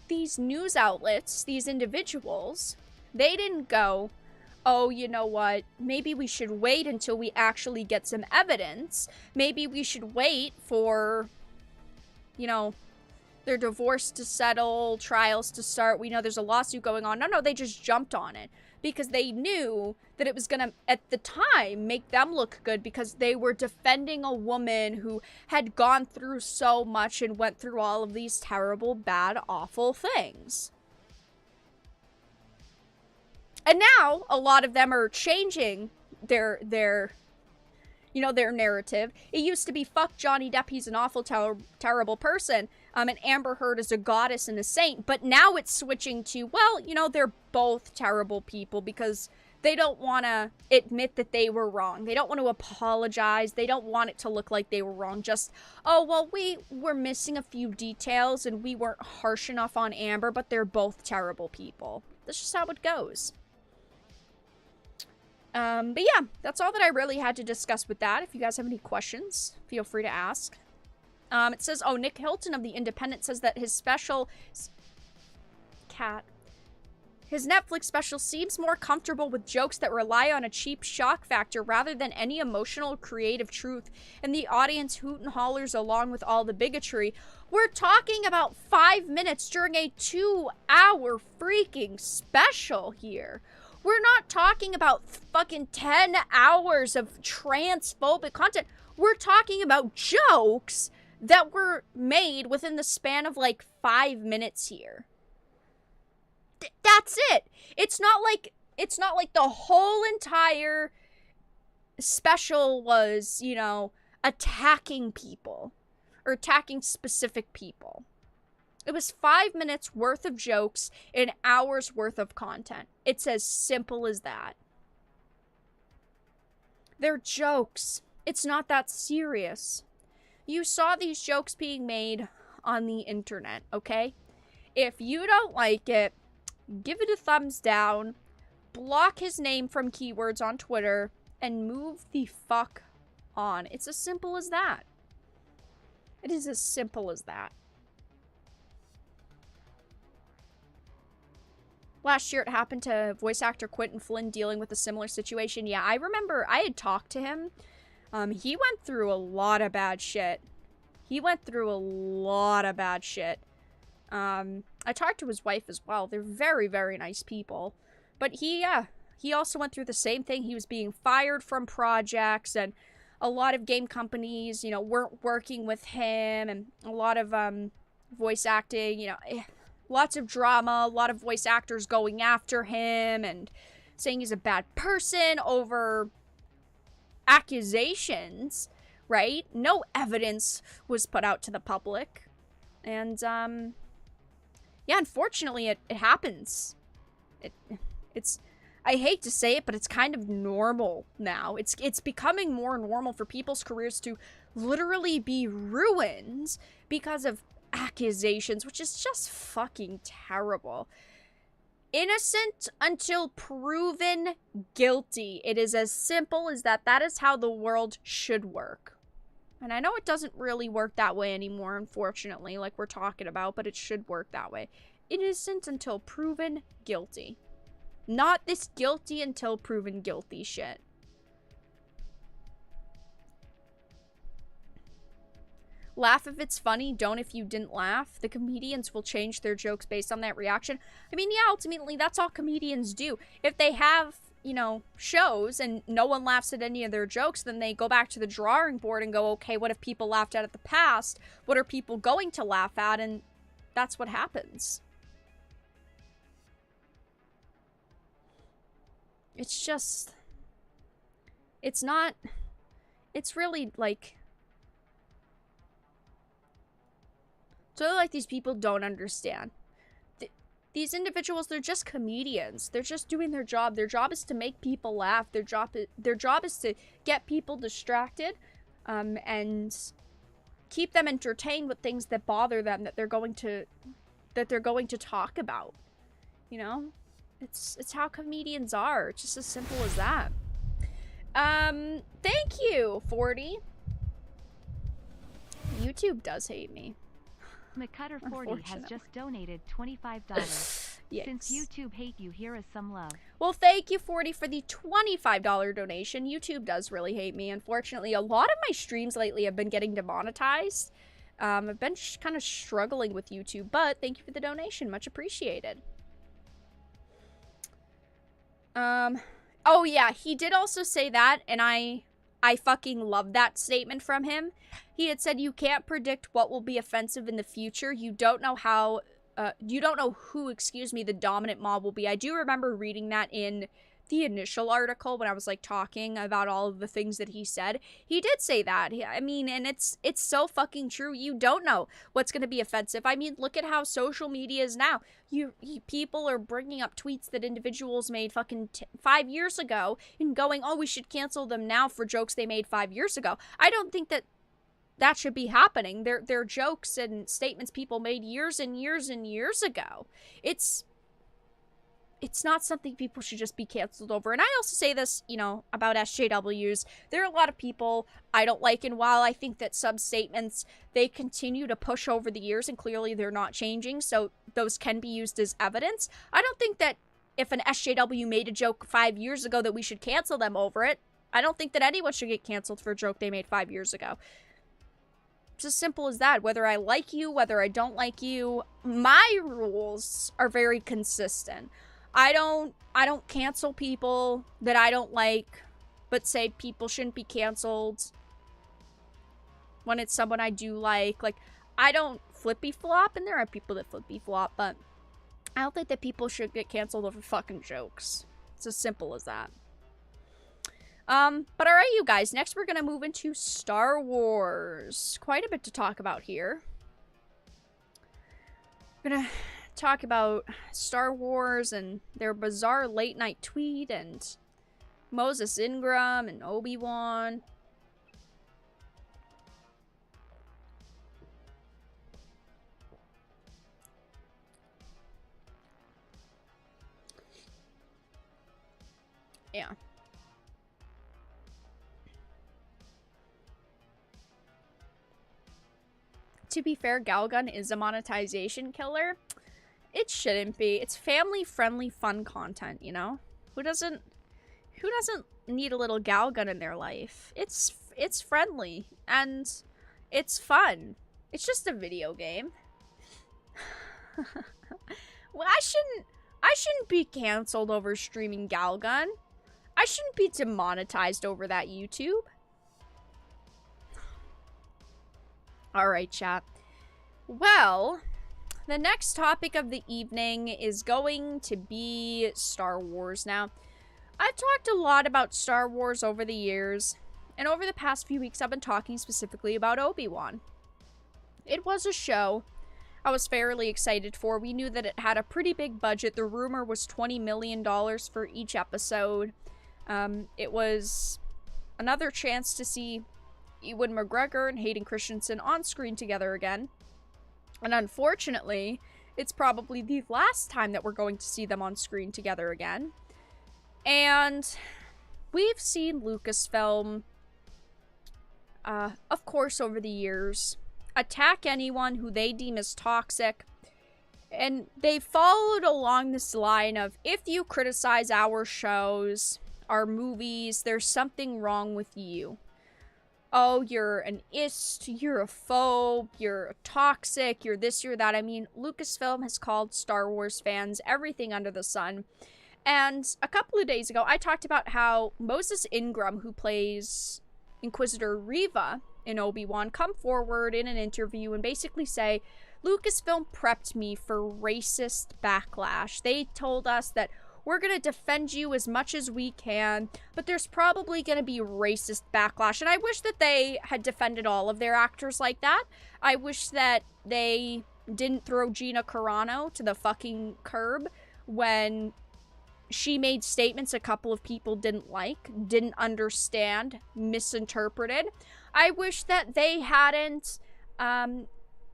[SPEAKER 1] these news outlets, these individuals, they didn't go, oh, you know what, maybe we should wait until we actually get some evidence. Maybe we should wait for, their divorce to settle, trials to start. We know there's a lawsuit going on. No, they just jumped on it because they knew that it was going to, at the time, make them look good because they were defending a woman who had gone through so much and went through all of these terrible, bad, awful things. And now a lot of them are changing their narrative. It used to be, fuck Johnny Depp, he's an awful, terrible person. And Amber Heard is a goddess and a saint. But now it's switching to, well, they're both terrible people because they don't want to admit that they were wrong. They don't want to apologize. They don't want it to look like they were wrong. Just, oh, well, we were missing a few details and we weren't harsh enough on Amber, but they're both terrible people. That's just how it goes. But yeah, that's all that I really had to discuss with that. If you guys have any questions, feel free to ask. It says, oh, Nick Hilton of The Independent says that his Netflix special seems more comfortable with jokes that rely on a cheap shock factor rather than any emotional, creative truth, and the audience hoot and hollers along with all the bigotry. We're talking about 5 minutes during a 2-hour freaking special here. We're not talking about fucking 10 hours of transphobic content. We're talking about jokes that were made within the span of like 5 minutes here. That's it. It's not like the whole entire special was, attacking people or attacking specific people. It was 5 minutes worth of jokes, an hour's worth of content. It's as simple as that. They're jokes. It's not that serious. You saw these jokes being made on the internet, okay? If you don't like it, give it a thumbs down, block his name from keywords on Twitter, and move the fuck on. It's as simple as that. It is as simple as that. Last year, it happened to voice actor Quentin Flynn dealing with a similar situation. Yeah, I remember I had talked to him He went through a lot of bad shit. I talked to his wife as well. They're very, very nice people. But he also went through the same thing. He was being fired from projects, and a lot of game companies, you know, weren't working with him, and a lot of voice acting, you know, lots of drama, a lot of voice actors going after him and saying he's a bad person over accusations, right? No evidence was put out to the public. And, yeah, unfortunately, it happens. It's, I hate to say it, but it's kind of normal now. It's becoming more normal for people's careers to literally be ruined because of accusations, which is just fucking terrible. Innocent until proven guilty. It is as simple as that. That is how the world should work. And I know it doesn't really work that way anymore, unfortunately, like we're talking about, but it should work that way. Innocent until proven guilty. Not this guilty until proven guilty shit. Laugh if it's funny, don't if you didn't laugh. The comedians will change their jokes based on that reaction. I mean, yeah, ultimately, that's all comedians do. If they have, you know, shows and no one laughs at any of their jokes, then they go back to the drawing board and go, okay, what if people laughed at the past? What are people going to laugh at? And that's what happens. It's just, it's not, it's really like, so like these people don't understand. These individuals, they're just comedians. They're just doing their job. Their job is to make people laugh. Their job is to get people distracted, and keep them entertained with things that bother them that they're going to talk about. You know, it's how comedians are. It's just as simple as that. Thank you, 40. YouTube does hate me.
[SPEAKER 2] McCutter40 has just donated $25. Since YouTube hate you, here is some love.
[SPEAKER 1] Well, thank you, 40, for the $25 donation. YouTube does really hate me. Unfortunately, a lot of my streams lately have been getting demonetized. I've been kind of struggling with YouTube, but thank you for the donation. Much appreciated. Oh yeah, he did also say that, and I fucking love that statement from him. He had said, you can't predict what will be offensive in the future. You don't know how, you don't know who, the dominant mob will be. I do remember reading that in the initial article when I was, like, talking about all of the things that he said. He did say that. I mean, and it's so fucking true. You don't know what's going to be offensive. I mean, look at how social media is now. People are bringing up tweets that individuals made fucking 5 years ago and going, oh, we should cancel them now for jokes they made 5 years ago. I don't think that should be happening. They're jokes and statements people made years and years and years ago. It's not something people should just be canceled over. And I also say this, you know, about SJWs. There are a lot of people I don't like, and while I think that some statements, they continue to push over the years, and clearly they're not changing, so those can be used as evidence. I don't think that if an SJW made a joke 5 years ago that we should cancel them over it. I don't think that anyone should get canceled for a joke they made 5 years ago. It's as simple as that. Whether I like you, whether I don't like you, my rules are very consistent. I don't cancel people that I don't like, but say people shouldn't be canceled when it's someone I do like. Like, I don't flippy-flop, and there are people that flippy-flop, but I don't think that people should get canceled over fucking jokes. It's as simple as that. But alright, you guys, next we're gonna move into Star Wars. Quite a bit to talk about here. We're gonna talk about Star Wars and their bizarre late night tweet and Moses Ingram and Obi-Wan. Yeah. To be fair, Galgun is a monetization killer. It shouldn't be. It's family-friendly, fun content, you know? Who doesn't need a little Galgun in their life? It's it's friendly and it's fun. It's just a video game. Well, I shouldn't be canceled over streaming Galgun. I shouldn't be demonetized over that, YouTube. Alright, chat. Well, the next topic of the evening is going to be Star Wars. Now, I've talked a lot about Star Wars over the years, and over the past few weeks I've been talking specifically about Obi-Wan. It was a show I was fairly excited for. We knew that it had a pretty big budget. The rumor was $20 million for each episode. It was another chance to see Ewan McGregor and Hayden Christensen on screen together again. And unfortunately, it's probably the last time that we're going to see them on screen together again. And we've seen Lucasfilm, of course, over the years, attack anyone who they deem as toxic. And they followed along this line of, if you criticize our shows, our movies, there's something wrong with you. Oh, you're an ist, you're a phobe, you're toxic, you're this, you're that. I mean, Lucasfilm has called Star Wars fans everything under the sun. And a couple of days ago, I talked about how Moses Ingram, who plays Inquisitor Reva in Obi-Wan, come forward in an interview and basically say, Lucasfilm prepped me for racist backlash. They told us that we're going to defend you as much as we can, but there's probably going to be racist backlash. And I wish that they had defended all of their actors like that. I wish that they didn't throw Gina Carano to the fucking curb when she made statements a couple of people didn't like, didn't understand, misinterpreted. I wish that they hadn't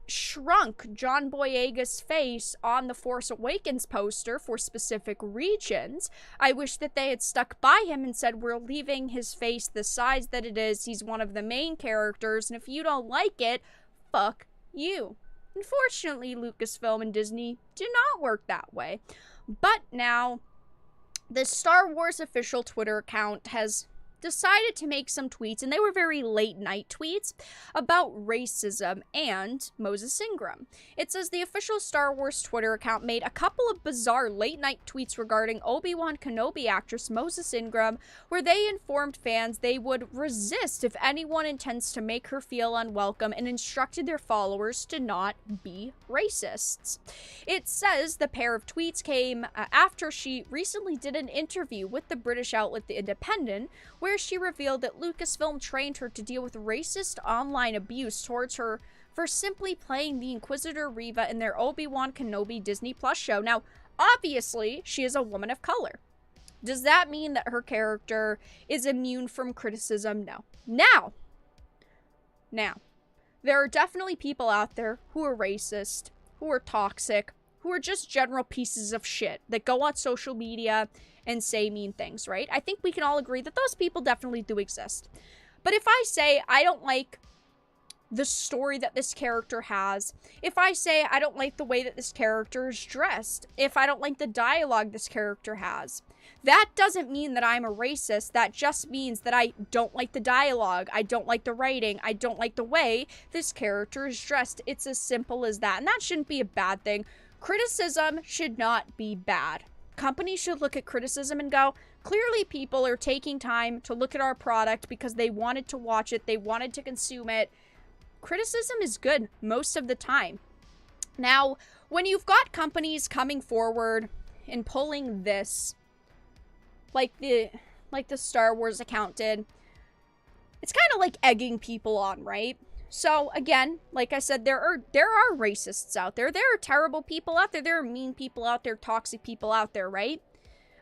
[SPEAKER 1] shrunk John Boyega's face on the Force Awakens poster for specific regions. I wish that they had stuck by him and said, we're leaving his face the size that it is. He's one of the main characters, and if you don't like it, fuck you. Unfortunately, Lucasfilm and Disney do not work that way. But now, the Star Wars official Twitter account has decided to make some tweets, and they were very late night tweets, about racism and Moses Ingram. It says the official Star Wars Twitter account made a couple of bizarre late night tweets regarding Obi-Wan Kenobi actress Moses Ingram, where they informed fans they would resist if anyone intends to make her feel unwelcome and instructed their followers to not be racists. It says the pair of tweets came after she recently did an interview with the British outlet The Independent, where she revealed that Lucasfilm trained her to deal with racist online abuse towards her for simply playing the Inquisitor Reva in their Obi-Wan Kenobi Disney Plus show. Now, obviously, she is a woman of color. Does that mean that her character is immune from criticism? No. Now, there are definitely people out there who are racist, who are toxic, who are just general pieces of shit that go on social media and say mean things, right? I think we can all agree that those people definitely do exist. But if I say I don't like the story that this character has, if I say I don't like the way that this character is dressed, if I don't like the dialogue this character has, that doesn't mean that I'm a racist. That just means that I don't like the dialogue, I don't like the writing, I don't like the way this character is dressed. It's as simple as that, and that shouldn't be a bad thing. Criticism should not be bad. Companies should look at criticism and go, clearly people are taking time to look at our product because they wanted to watch it, they wanted to consume it. Criticism is good most of the time. Now, when you've got companies coming forward and pulling this, like the Star Wars account did, it's kind of like egging people on, right? So, again, like I said, there are racists out there. There are terrible people out there. There are mean people out there, toxic people out there, right?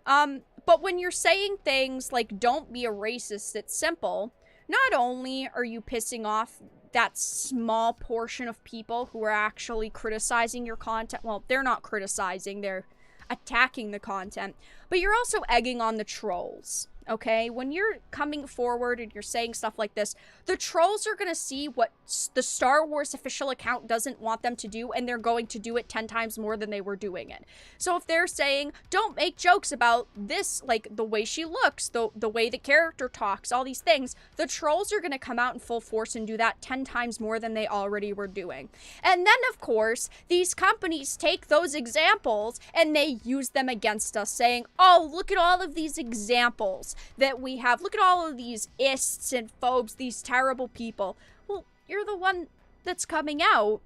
[SPEAKER 1] But when you're saying things like, don't be a racist, it's simple, not only are you pissing off that small portion of people who are actually criticizing your content, well, they're not criticizing, they're attacking the content, but you're also egging on the trolls. okay? When you're coming forward and you're saying stuff like this, the trolls are going to see what the Star Wars official account doesn't want them to do, and they're going to do it 10 times more than they were doing it. So if they're saying, don't make jokes about this, like the way she looks, the way the character talks, all these things, the trolls are going to come out in full force and do that 10 times more than they already were doing. And then, of course, these companies take those examples and they use them against us, saying, oh, look at all of these examples that we have. Look at all of these ists and phobes, these terrible people. Well, you're the one that's coming out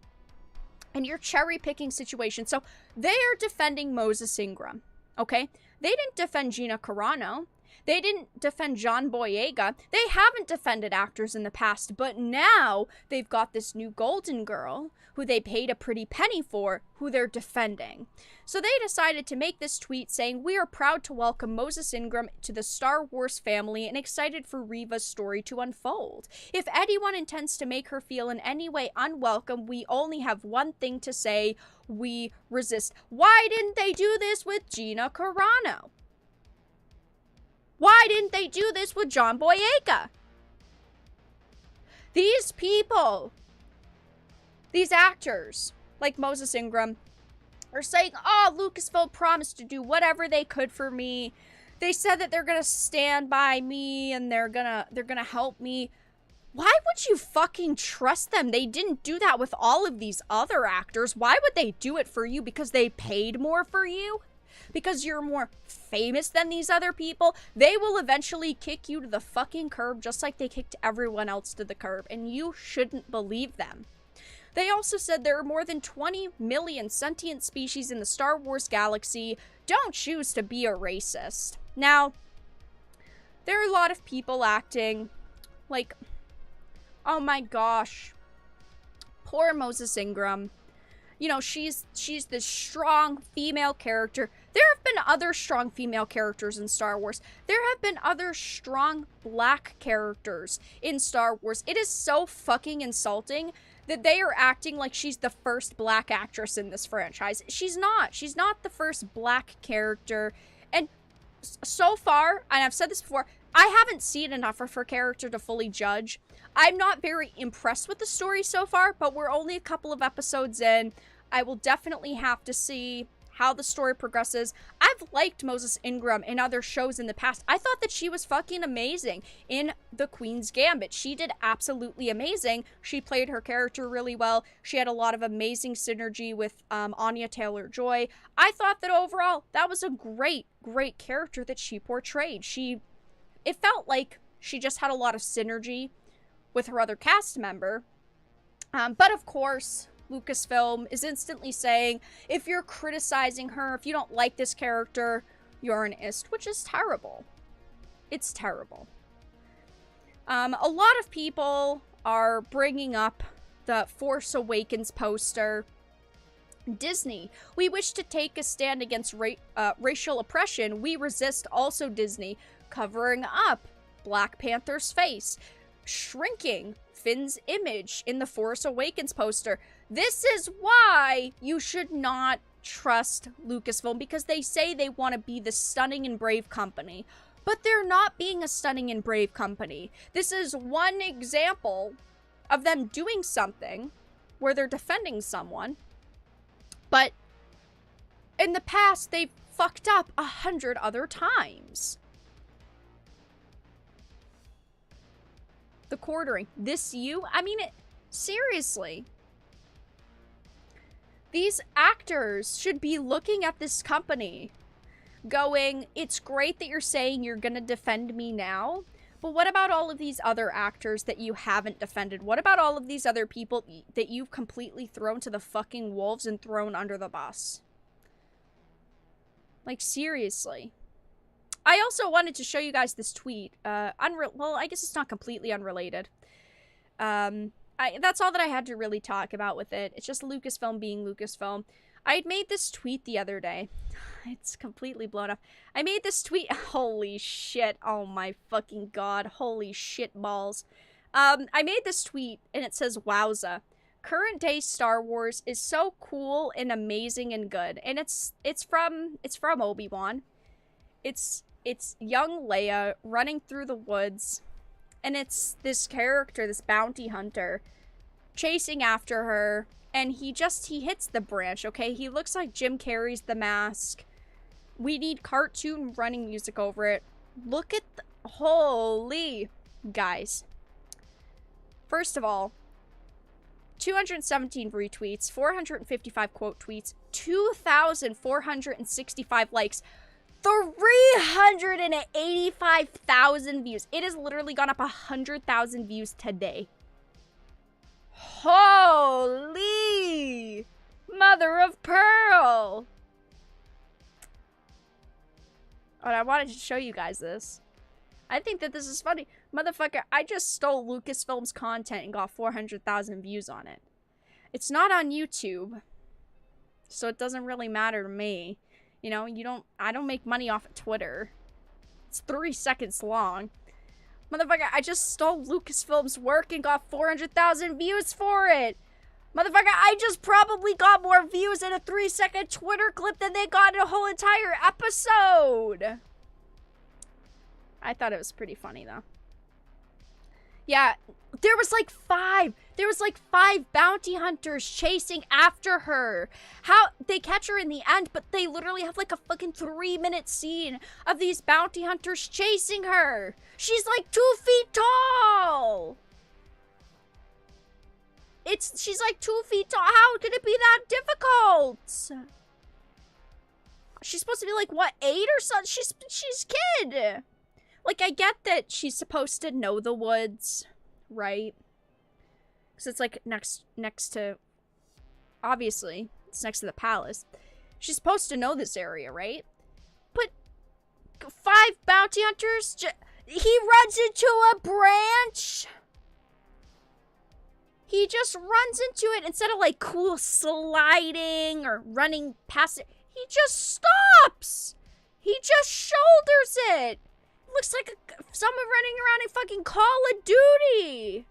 [SPEAKER 1] and you're cherry picking situations. So they are defending Moses Ingram, okay? They didn't defend Gina Carano. They didn't defend John Boyega. They haven't defended actors in the past, but now they've got this new golden girl who they paid a pretty penny for, who they're defending. So they decided to make this tweet saying, we are proud to welcome Moses Ingram to the Star Wars family and excited for Reva's story to unfold. If anyone intends to make her feel in any way unwelcome, we only have one thing to say: we resist. Why didn't they do this with Gina Carano? Why didn't they do this with John Boyega? These people, these actors, like Moses Ingram, are saying, oh, Lucasfilm promised to do whatever they could for me. They said that they're gonna stand by me and they're gonna help me. Why would you fucking trust them? They didn't do that with all of these other actors. Why would they do it for you? Because they paid more for you? Because you're more famous than these other people? They will eventually kick you to the fucking curb just like they kicked everyone else to the curb, and you shouldn't believe them. They also said there are more than 20 million sentient species in the Star Wars galaxy. Don't choose to be a racist. Now, there are a lot of people acting like, oh my gosh, poor Moses Ingram. You know, she's this strong female character. There have been other strong female characters in Star Wars. There have been other strong black characters in Star Wars. It is so fucking insulting that they are acting like she's the first black actress in this franchise. She's not. She's not the first black character. And so far, and I've said this before, I haven't seen enough of her character to fully judge. I'm not very impressed with the story so far, but we're only a couple of episodes in. I will definitely have to see how the story progresses. I've liked Moses Ingram in other shows in the past. I thought that she was fucking amazing in The Queen's Gambit. She did absolutely amazing. She played her character really well. She had a lot of amazing synergy with Anya Taylor-Joy. I thought that overall, that was a great, great character that she portrayed. It felt like she just had a lot of synergy with her other cast member. But of course, Lucasfilm is instantly saying, if you're criticizing her, if you don't like this character, you're an ist, which is terrible. It's terrible. A lot of people are bringing up the Force Awakens poster. Disney, we wish to take a stand against racial oppression. We resist. Also Disney, covering up Black Panther's face, shrinking Finn's image in the Force Awakens poster. This is why you should not trust Lucasfilm, because they say they want to be the stunning and brave company, but they're not being a stunning and brave company. This is one example of them doing something where they're defending someone, but in the past they've fucked up 100 other times. The quartering. This you? I mean, seriously. These actors should be looking at this company going, it's great that you're saying you're gonna defend me now, but what about all of these other actors that you haven't defended? What about all of these other people that you've completely thrown to the fucking wolves and thrown under the bus? Like, seriously. I also wanted to show you guys this tweet. Well, I guess it's not completely unrelated. That's all that I had to really talk about with it. It's just Lucasfilm being Lucasfilm. I had made this tweet the other day. It's completely blown up. I made this tweet. Holy shit. Oh my fucking god. Holy shit balls. I made this tweet and it says, wowza. Current day Star Wars is so cool and amazing and good. And it's from Obi-Wan. It's it's young Leia running through the woods, and it's this character, this bounty hunter, chasing after her, and he hits the branch, okay? He looks like Jim Carrey's The Mask. We need cartoon running music over it. Look at holy guys. First of all, 217 retweets, 455 quote tweets, 2,465 likes, 385,000 views. It has literally gone up 100,000 views today. Holy mother of pearl. And I wanted to show you guys this. I think that this is funny. Motherfucker, I just stole Lucasfilm's content and got 400,000 views on it. It's not on YouTube, so it doesn't really matter to me. You know, I don't make money off of Twitter. It's 3 seconds long. Motherfucker, I just stole Lucasfilm's work and got 400,000 views for it. Motherfucker, I just probably got more views in a 3-second Twitter clip than they got in a whole entire episode. I thought it was pretty funny, though. Yeah, there was like 5 bounty hunters chasing after her. How they catch her in the end, but they literally have like a fucking 3-minute scene of these bounty hunters chasing her. She's like 2 feet tall. She's like 2 feet tall. How could it be that difficult? She's supposed to be like, what, 8 or something? She's kid. Like, I get that she's supposed to know the woods, right? Because it's like next to, obviously, it's next to the palace. She's supposed to know this area, right? But 5 bounty hunters, he runs into a branch. He just runs into it instead of like cool sliding or running past it. He just stops. He just shoulders it. Looks like someone running around in fucking Call of Duty.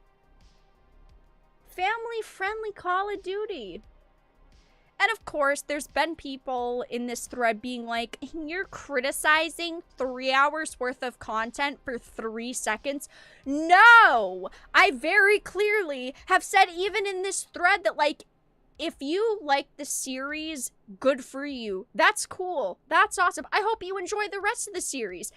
[SPEAKER 1] Family-friendly Call of Duty. And of course, there's been people in this thread being like, you're criticizing 3 hours worth of content for 3 seconds. No! I very clearly have said even in this thread that, like, if you like the series, good for you. That's cool. That's awesome. I hope you enjoy the rest of the series.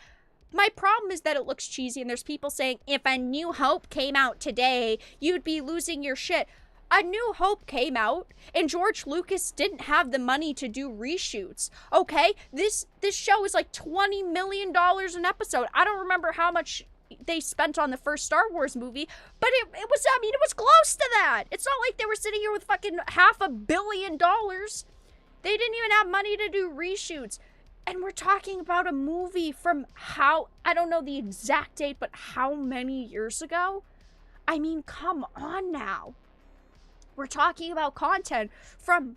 [SPEAKER 1] My problem is that it looks cheesy, and there's people saying, if A New Hope came out today, you'd be losing your shit. A New Hope came out, and George Lucas didn't have the money to do reshoots, okay? This show is like $20 million an episode. I don't remember how much they spent on the first Star Wars movie, but it was, I mean, it was close to that. It's not like they were sitting here with fucking $500 million. They didn't even have money to do reshoots. And we're talking about a movie from I don't know the exact date, but how many years ago? I mean, come on now. We're talking about content from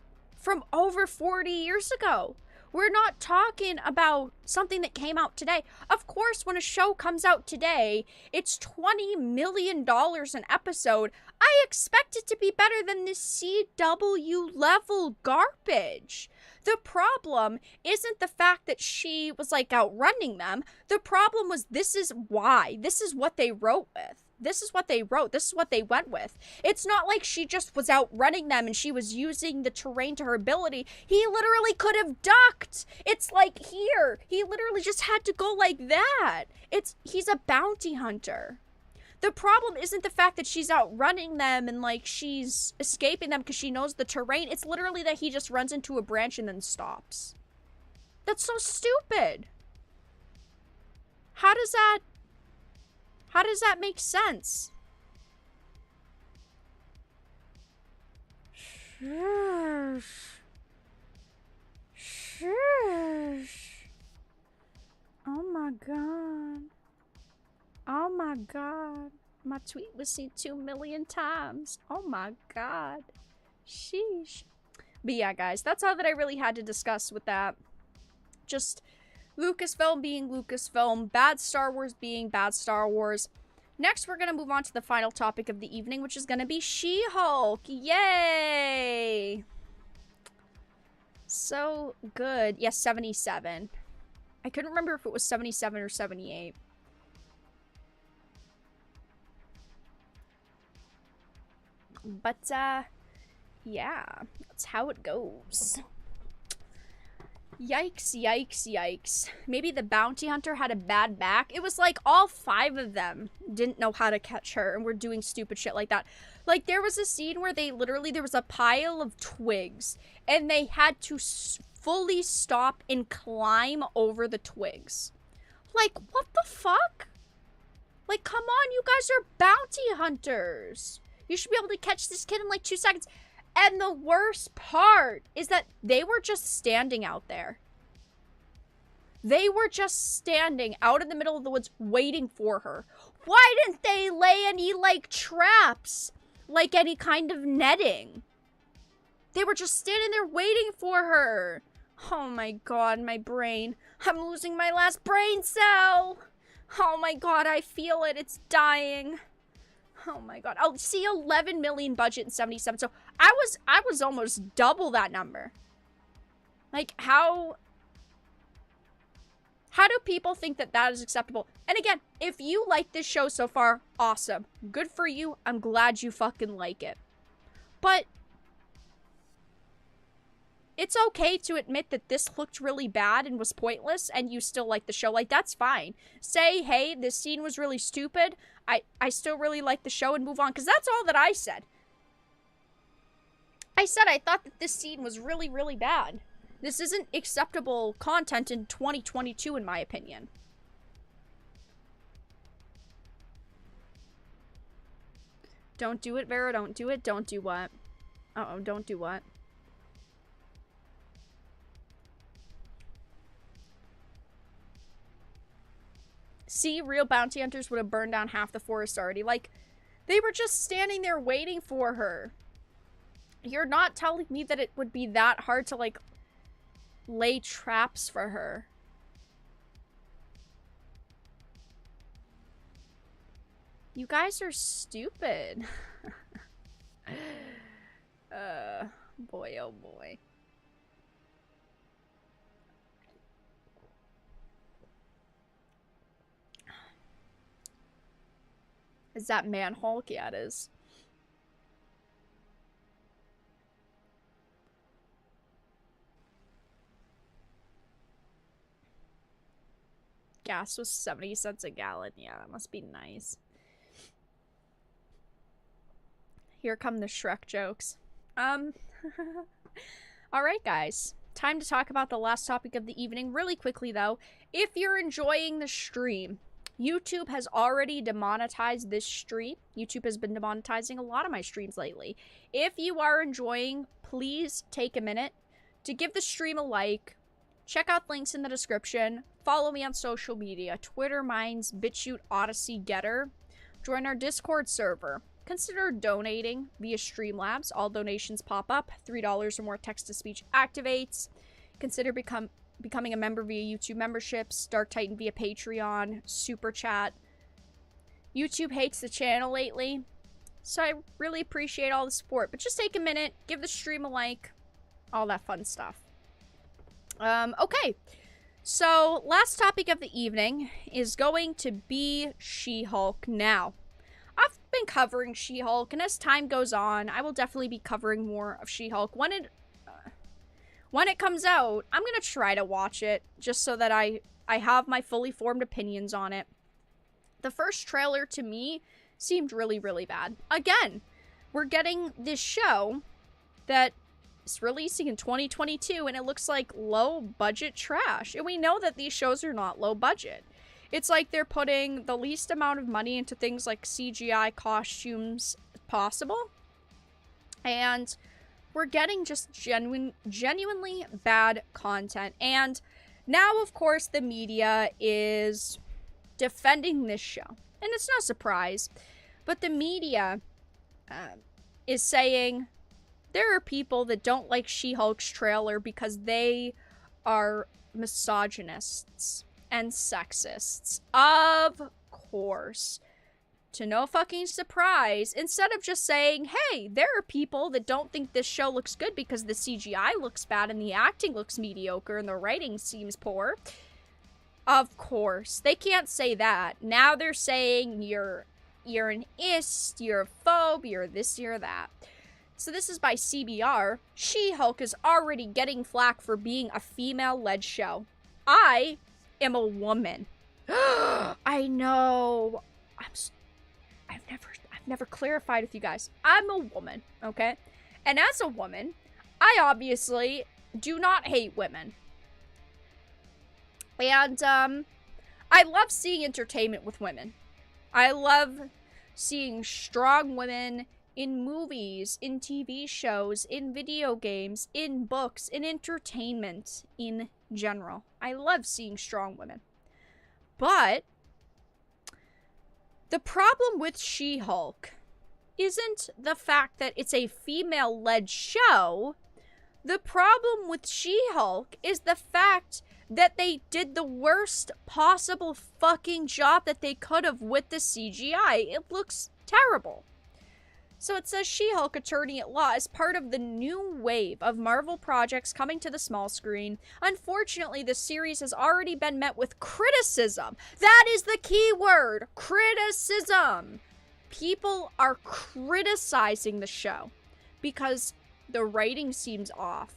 [SPEAKER 1] over 40 years ago. We're not talking about something that came out today. Of course, when a show comes out today, it's $20 million an episode. I expect it to be better than this CW level garbage. The problem isn't the fact that she was like outrunning them. The problem was this is why. This is what they wrote with. This is what they wrote. This is what they went with. It's not like she just was outrunning them and she was using the terrain to her ability. He literally could have ducked. It's like here. He literally just had to go like that. He's a bounty hunter. The problem isn't the fact that she's outrunning them and like she's escaping them because she knows the terrain. It's literally that he just runs into a branch and then stops. That's so stupid. How does that make sense? Shush. Shush. Oh my god. Oh my god. My tweet was seen 2 million times. Oh my god. Sheesh. But yeah, guys, that's all that I really had to discuss with that. Just Lucasfilm being Lucasfilm, bad Star Wars being bad Star Wars. Next, we're going to move on to the final topic of the evening, which is going to be She-Hulk. Yay! So good. Yes, 77. I couldn't remember if it was 77 or 78. But, yeah, that's how it goes. Yikes, yikes, yikes. Maybe the bounty hunter had a bad back. It was like all 5 of them didn't know how to catch her and were doing stupid shit like that. Like, there was a scene where there was a pile of twigs and they had to fully stop and climb over the twigs. Like, what the fuck? Like, come on, you guys are bounty hunters. You should be able to catch this kid in like 2 seconds. And the worst part is that they were just standing out there. They were just standing out in the middle of the woods waiting for her. Why didn't they lay any, like, traps? Like any kind of netting? They were just standing there waiting for her. Oh my god, my brain. I'm losing my last brain cell. Oh my god, I feel it. It's dying. Oh my god. I'll see 11 million budget in 77. So I was almost double that number. Like, how do people think that that is acceptable? And again, if you like this show so far, awesome. Good for you. I'm glad you fucking like it. But it's okay to admit that this looked really bad and was pointless and you still like the show. Like, that's fine. Say, hey, this scene was really stupid. I still really like the show and move on. Because that's all that I said. I said I thought that this scene was really, really bad. This isn't acceptable content in 2022, in my opinion. Don't do it, Vera. Don't do it. Don't do what? Uh-oh, don't do what? See, real bounty hunters would have burned down half the forest already. Like, they were just standing there waiting for her. You're not telling me that it would be that hard to, like, lay traps for her. You guys are stupid. Boy, oh boy. Is that Man Hulk? Yeah, it is. Gas was 70 cents a gallon. Yeah, that must be nice. Here come the Shrek jokes. Alright, guys. Time to talk about the last topic of the evening. Really quickly, though. If you're enjoying the stream, YouTube has already demonetized this stream. YouTube has been demonetizing a lot of my streams lately. If you are enjoying, please take a minute to give the stream a like. Check out links in the description. Follow me on social media. Twitter, Minds, BitChute, Odyssey, Getter. Join our Discord server. Consider donating via Streamlabs. All donations pop up. $3 or more text-to-speech activates. Consider becoming a member via YouTube memberships, Dark Titan via Patreon, Super Chat. YouTube hates the channel lately, so I really appreciate all the support. But just take a minute, give the stream a like, all that fun stuff. Okay. So, last topic of the evening is going to be She-Hulk. Now, I've been covering She-Hulk, and as time goes on, I will definitely be covering more of She-Hulk. When it comes out, I'm gonna try to watch it, just so that I have my fully formed opinions on it. The first trailer, to me, seemed really, really bad. Again, we're getting this show that is releasing in 2022, and it looks like low-budget trash. And we know that these shows are not low-budget. It's like they're putting the least amount of money into things like CGI costumes possible. And we're getting just genuinely bad content. And now, of course, the media is defending this show. And it's no surprise. But the media is saying there are people that don't like She-Hulk's trailer because they are misogynists and sexists. Of course. To no fucking surprise, instead of just saying, hey, there are people that don't think this show looks good because the CGI looks bad and the acting looks mediocre and the writing seems poor, Of course. They can't say that. Now they're saying you're an ist, you're a phobe, you're this, you're that. So this is by CBR. She-Hulk is already getting flack for being a female-led show. I am a woman. I know. I've never clarified with you guys. I'm a woman, okay? And as a woman, I obviously do not hate women. And I love seeing entertainment with women. I love seeing strong women in movies, in TV shows, in video games, in books, in entertainment in general. I love seeing strong women. But the problem with She-Hulk isn't the fact that it's a female-led show. The problem with She-Hulk is the fact that they did the worst possible fucking job that they could have with the CGI. It looks terrible. So it says She-Hulk Attorney at Law is part of the new wave of Marvel projects coming to the small screen. Unfortunately, the series has already been met with criticism. That is the key word, criticism. People are criticizing the show because the writing seems off.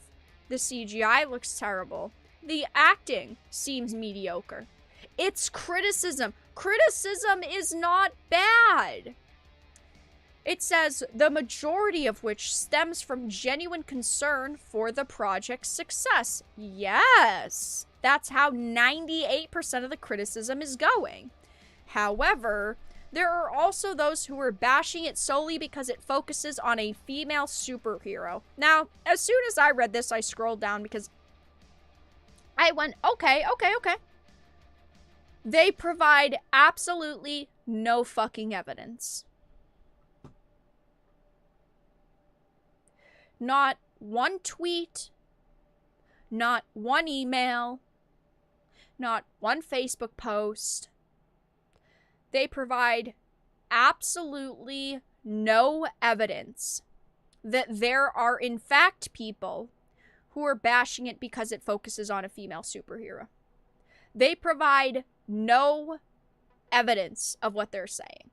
[SPEAKER 1] The CGI looks terrible. The acting seems mediocre. It's criticism. Criticism is not bad. It says the majority of which stems from genuine concern for the project's success. Yes, that's how 98% of the criticism is going. However, there are also those who are bashing it solely because it focuses on a female superhero. Now, as soon as I read this, I scrolled down because I went, okay. They provide absolutely no fucking evidence. Not one tweet, not one email, not one Facebook post. They provide absolutely no evidence that there are in fact people who are bashing it because it focuses on a female superhero. They provide no evidence of what they're saying.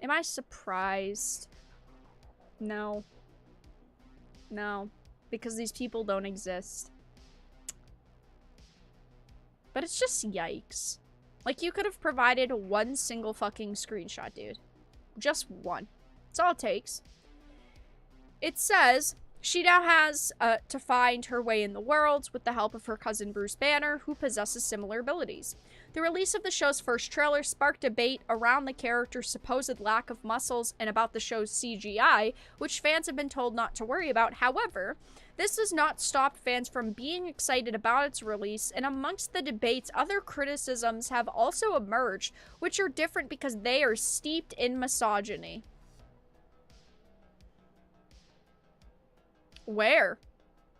[SPEAKER 1] Am I surprised? No. No. Because these people don't exist. But it's just yikes. Like, you could have provided one single fucking screenshot, dude. Just one. That's all it takes. It says she now has to find her way in the world with the help of her cousin Bruce Banner, who possesses similar abilities. The release of the show's first trailer sparked debate around the character's supposed lack of muscles and about the show's CGI, which fans have been told not to worry about. However, this has not stopped fans from being excited about its release, and amongst the debates, other criticisms have also emerged, which are different because they are steeped in misogyny. Where?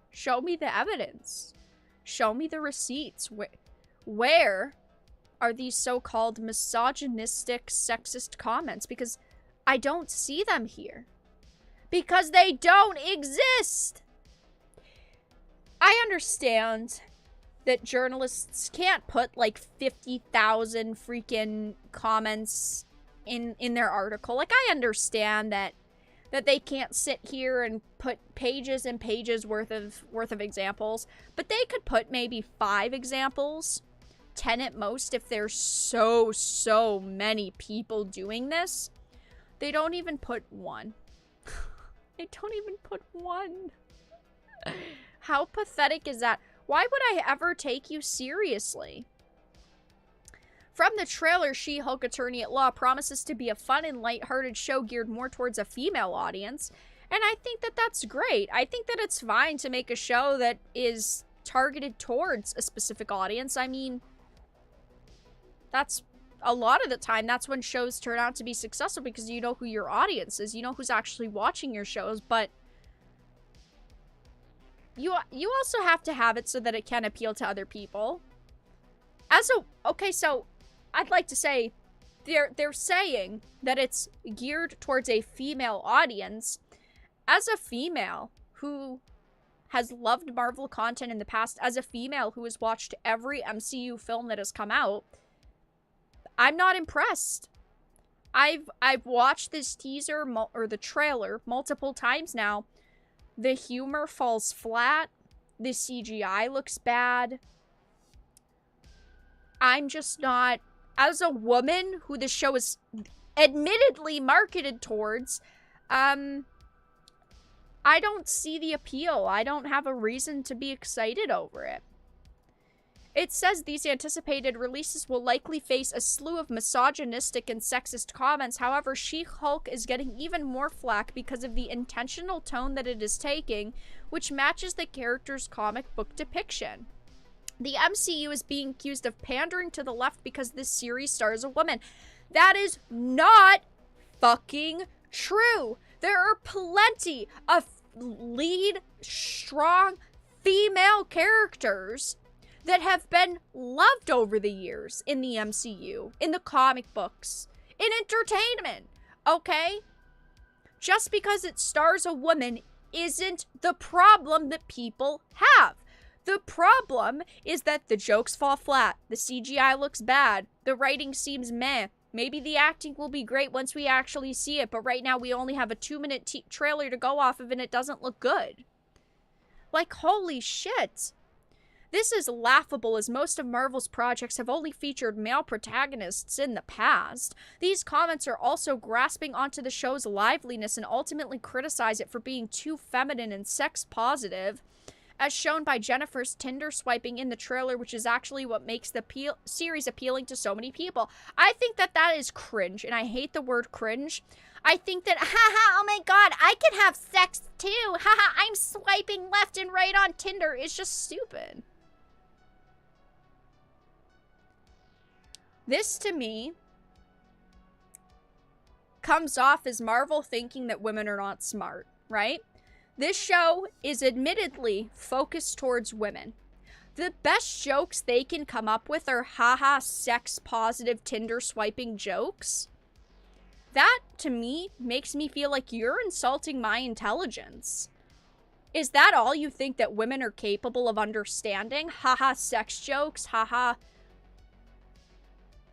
[SPEAKER 1] Show me the evidence. Show me the receipts. Where are these so-called misogynistic, sexist comments? Because I don't see them here. Because they don't exist! I understand that journalists can't put like 50,000 freaking comments in their article. Like, I understand that they can't sit here and put pages and pages worth of examples, but they could put maybe 5 examples, 10 at most, if there's so many people doing this. They don't even put one. They don't even put one. How pathetic is that? Why would I ever take you seriously? From the trailer, She-Hulk Attorney at Law promises to be a fun and lighthearted show geared more towards a female audience, and I think that that's great. I think that it's fine to make a show that is targeted towards a specific audience. I mean, that's a lot of the time, that's when shows turn out to be successful, because you know who your audience is, you know who's actually watching your shows, but you also have to have it so that it can appeal to other people. Okay, so I'd like to say they're saying that it's geared towards a female audience. As a female who has loved Marvel content in the past, as a female who has watched every MCU film that has come out, I'm not impressed. I've watched this teaser or the trailer multiple times now. The humor falls flat. The CGI looks bad. I'm just not, as a woman who this show is admittedly marketed towards, I don't see the appeal. I don't have a reason to be excited over it. It says these anticipated releases will likely face a slew of misogynistic and sexist comments. However, She-Hulk is getting even more flack because of the intentional tone that it is taking, which matches the character's comic book depiction. The MCU is being accused of pandering to the left because this series stars a woman. That is not fucking true. There are plenty of lead, strong female characters that have been loved over the years in the MCU, in the comic books, in entertainment, okay? Just because it stars a woman isn't the problem that people have. The problem is that the jokes fall flat, the CGI looks bad, the writing seems meh. Maybe the acting will be great once we actually see it, but right now we only have a 2-minute trailer to go off of and it doesn't look good. Like, holy shit. This is laughable, as most of Marvel's projects have only featured male protagonists in the past. These comments are also grasping onto the show's liveliness and ultimately criticize it for being too feminine and sex positive, as shown by Jennifer's Tinder swiping in the trailer, which is actually what makes the series appealing to so many people. I think that that is cringe, and I hate the word cringe. I think that, haha, oh my god, I can have sex too. Haha, I'm swiping left and right on Tinder. It's just stupid. This, to me, comes off as Marvel thinking that women are not smart, right? This show is admittedly focused towards women. The best jokes they can come up with are haha sex-positive Tinder swiping jokes. That, to me, makes me feel like you're insulting my intelligence. Is that all you think that women are capable of understanding? Haha sex jokes, haha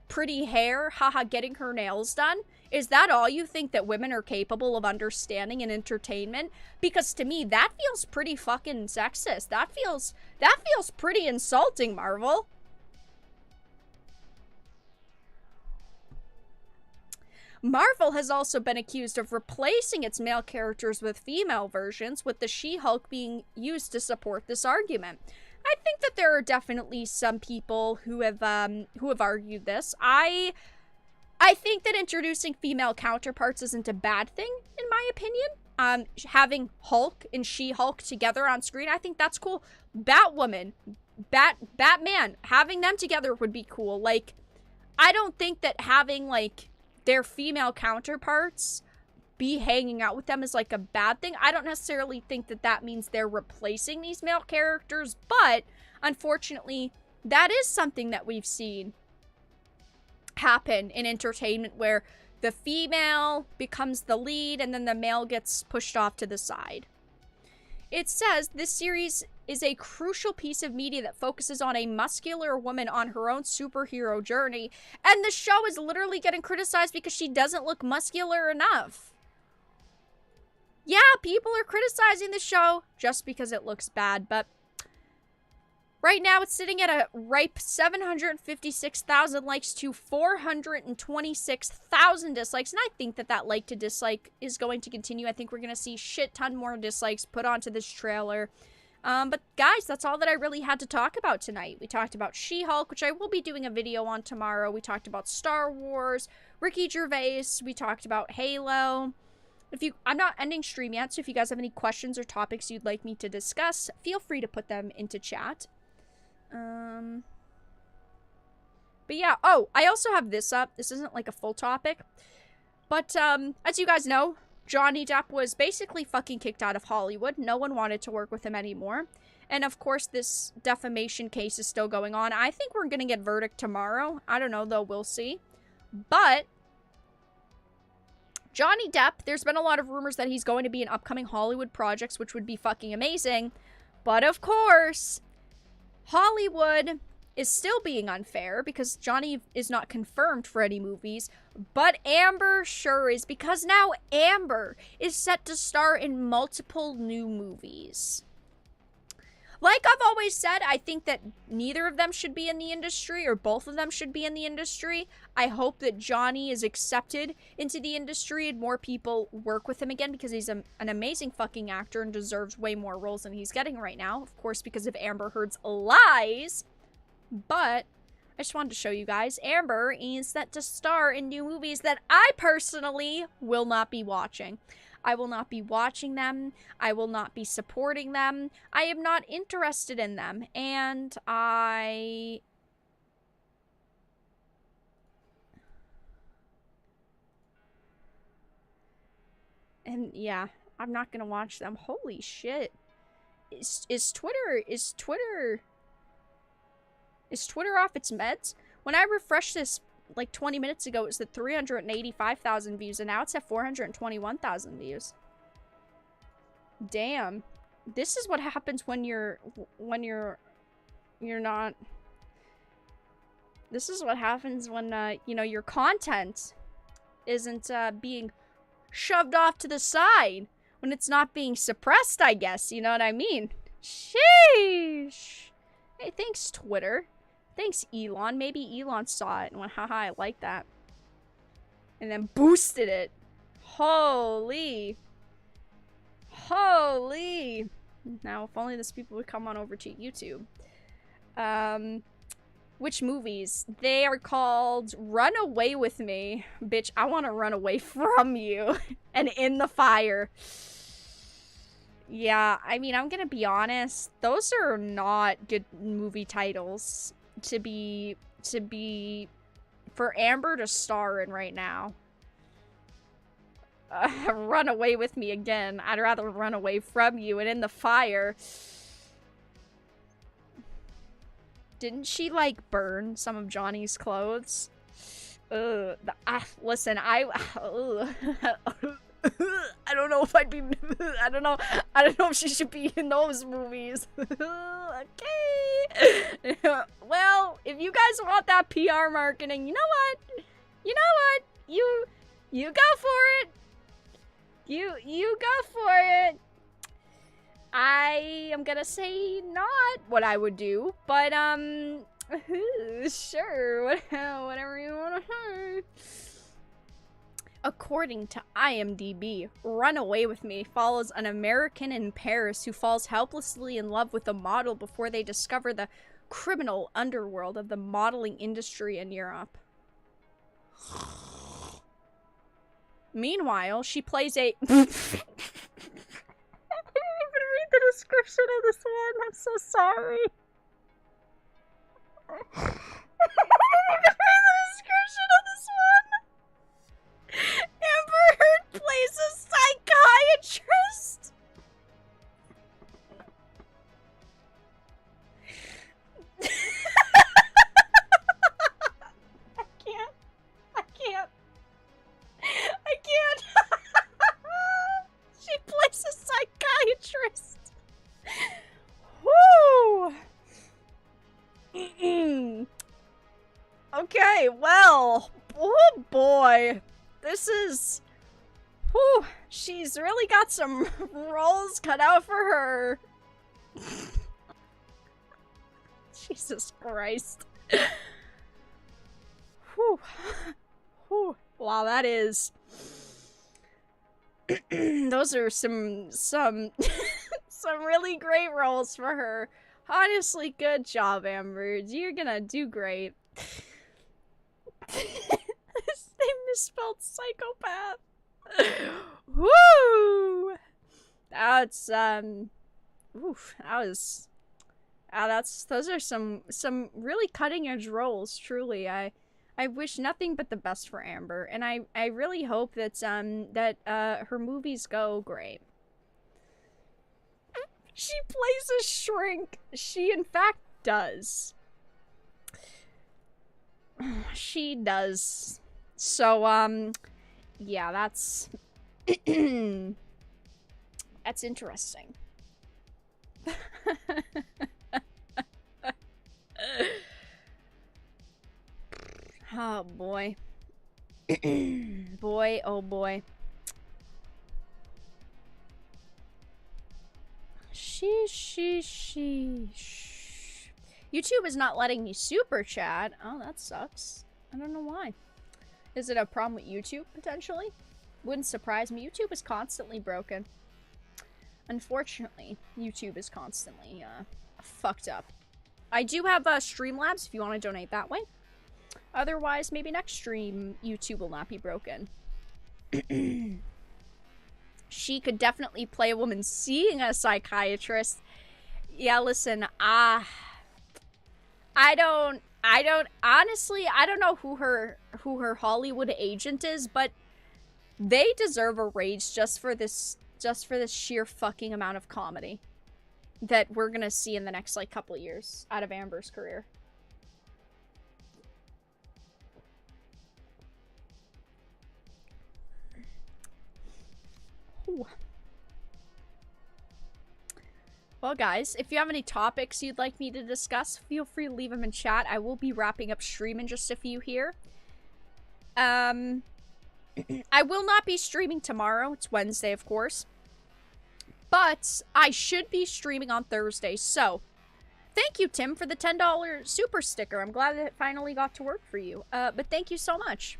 [SPEAKER 1] pretty hair, haha getting her nails done? Is that all you think that women are capable of understanding in entertainment? Because to me, that feels pretty fucking sexist. That feels pretty insulting, Marvel. Marvel has also been accused of replacing its male characters with female versions, with the She-Hulk being used to support this argument. I think that there are definitely some people who have argued this. I think that introducing female counterparts isn't a bad thing, in my opinion. Having Hulk and She-Hulk together on screen, I think that's cool. Batwoman, Batman, having them together would be cool. Like, I don't think that having, like, their female counterparts be hanging out with them is like a bad thing. I don't necessarily think that that means they're replacing these male characters, but unfortunately, that is something that we've seen happen in entertainment, where the female becomes the lead and then the male gets pushed off to the side. It says this series is a crucial piece of media that focuses on a muscular woman on her own superhero journey, and the show is literally getting criticized because she doesn't look muscular enough. Yeah, people are criticizing the show just because it looks bad, but right now it's sitting at a ripe 756,000 likes to 426,000 dislikes, and I think that that like to dislike is going to continue. I think we're going to see shit ton more dislikes put onto this trailer. But guys, that's all that I really had to talk about tonight. We talked about She-Hulk, which I will be doing a video on tomorrow. We talked about Star Wars, Ricky Gervais. We talked about Halo. I'm not ending stream yet, so if you guys have any questions or topics you'd like me to discuss, feel free to put them into chat. But yeah, oh, I also have this up. This isn't like a full topic, but as you guys know, Johnny Depp was basically fucking kicked out of Hollywood. No one wanted to work with him anymore. And of course, this defamation case is still going on. I think we're gonna get verdict tomorrow. I don't know, though. We'll see. But Johnny Depp, there's been a lot of rumors that he's going to be in upcoming Hollywood projects, which would be fucking amazing. But of course, Hollywood is still being unfair because Johnny is not confirmed for any movies, but Amber sure is, because now Amber is set to star in multiple new movies. Like I've always said, I think that neither of them should be in the industry, or both of them should be in the industry. I hope that Johnny is accepted into the industry and more people work with him again, because he's an amazing fucking actor and deserves way more roles than he's getting right now. Of course, because of Amber Heard's lies. But I just wanted to show you guys, Amber is set to star in new movies that I personally will not be watching. I will not be watching them. I will not be supporting them. I am not interested in them. And yeah, I'm not gonna watch them. Holy shit. Is Twitter off its meds? When I refreshed this like 20 minutes ago, it was at 385,000 views, and now it's at 421,000 views. Damn. This is what happens when you're not... This is what happens when, you know, your content isn't, being shoved off to the side. When it's not being suppressed, I guess. You know what I mean? Sheesh. Hey, thanks, Twitter. Thanks, Elon. Maybe Elon saw it and went, haha, I like that. And then boosted it. Holy. Holy. Now, if only those people would come on over to YouTube. Which movies? They are called Run Away With Me. Bitch, I want to run away from you. And In the Fire. Yeah, I mean, I'm gonna be honest. Those are not good movie titles to be for Amber to star in right now. Run Away With Me again. I'd rather run away from you. And In the Fire. Didn't she, like, burn some of Johnny's clothes? Listen, I don't know if I'd be, I don't know if she should be in those movies. Okay. Well, if you guys want that PR marketing, you know what? You go for it. You go for it. I am gonna say not what I would do, but, sure, whatever you want to hear. According to IMDb, Run Away With Me follows an American in Paris who falls helplessly in love with a model before they discover the criminal underworld of the modeling industry in Europe. Meanwhile, she plays a... I didn't even read the description of this one. I'm so sorry. I didn't even read the description of this one. Amber Heard plays a psychiatrist. I can't. She plays a psychiatrist. Woo! Okay, well, oh boy. This is... Whew, she's really got some roles cut out for her. Jesus Christ. Whew. Whew. Wow, that is... Those are some really great roles for her. Honestly, good job, Amber. You're gonna do great. They misspelled psychopath. Woo! That's, oof, those are some really cutting-edge roles, truly. I wish nothing but the best for Amber, and I really hope that, her movies go great. She plays a shrink. She, in fact, does. She does. So, yeah, that's... that's interesting. Oh, boy. Boy, oh, boy. Sheesh. YouTube is not letting me super chat. Oh, that sucks. I don't know why. Is it a problem with YouTube, potentially? Wouldn't surprise me. YouTube is constantly broken. Unfortunately, YouTube is constantly fucked up. I do have Streamlabs if you want to donate that way. Otherwise, maybe next stream, YouTube will not be broken. She could definitely play a woman seeing a psychiatrist. Yeah, listen, honestly, I don't know who her Hollywood agent is, but they deserve a raise just for this sheer fucking amount of comedy that we're gonna see in the next, like, couple years out of Amber's career. Ooh. Well, guys, if you have any topics you'd like me to discuss, feel free to leave them in chat. I will be wrapping up stream in just a few here. I will not be streaming tomorrow. It's Wednesday, of course. But I should be streaming on Thursday. So, thank you, Tim, for the $10 super sticker. I'm glad that it finally got to work for you. But thank you so much.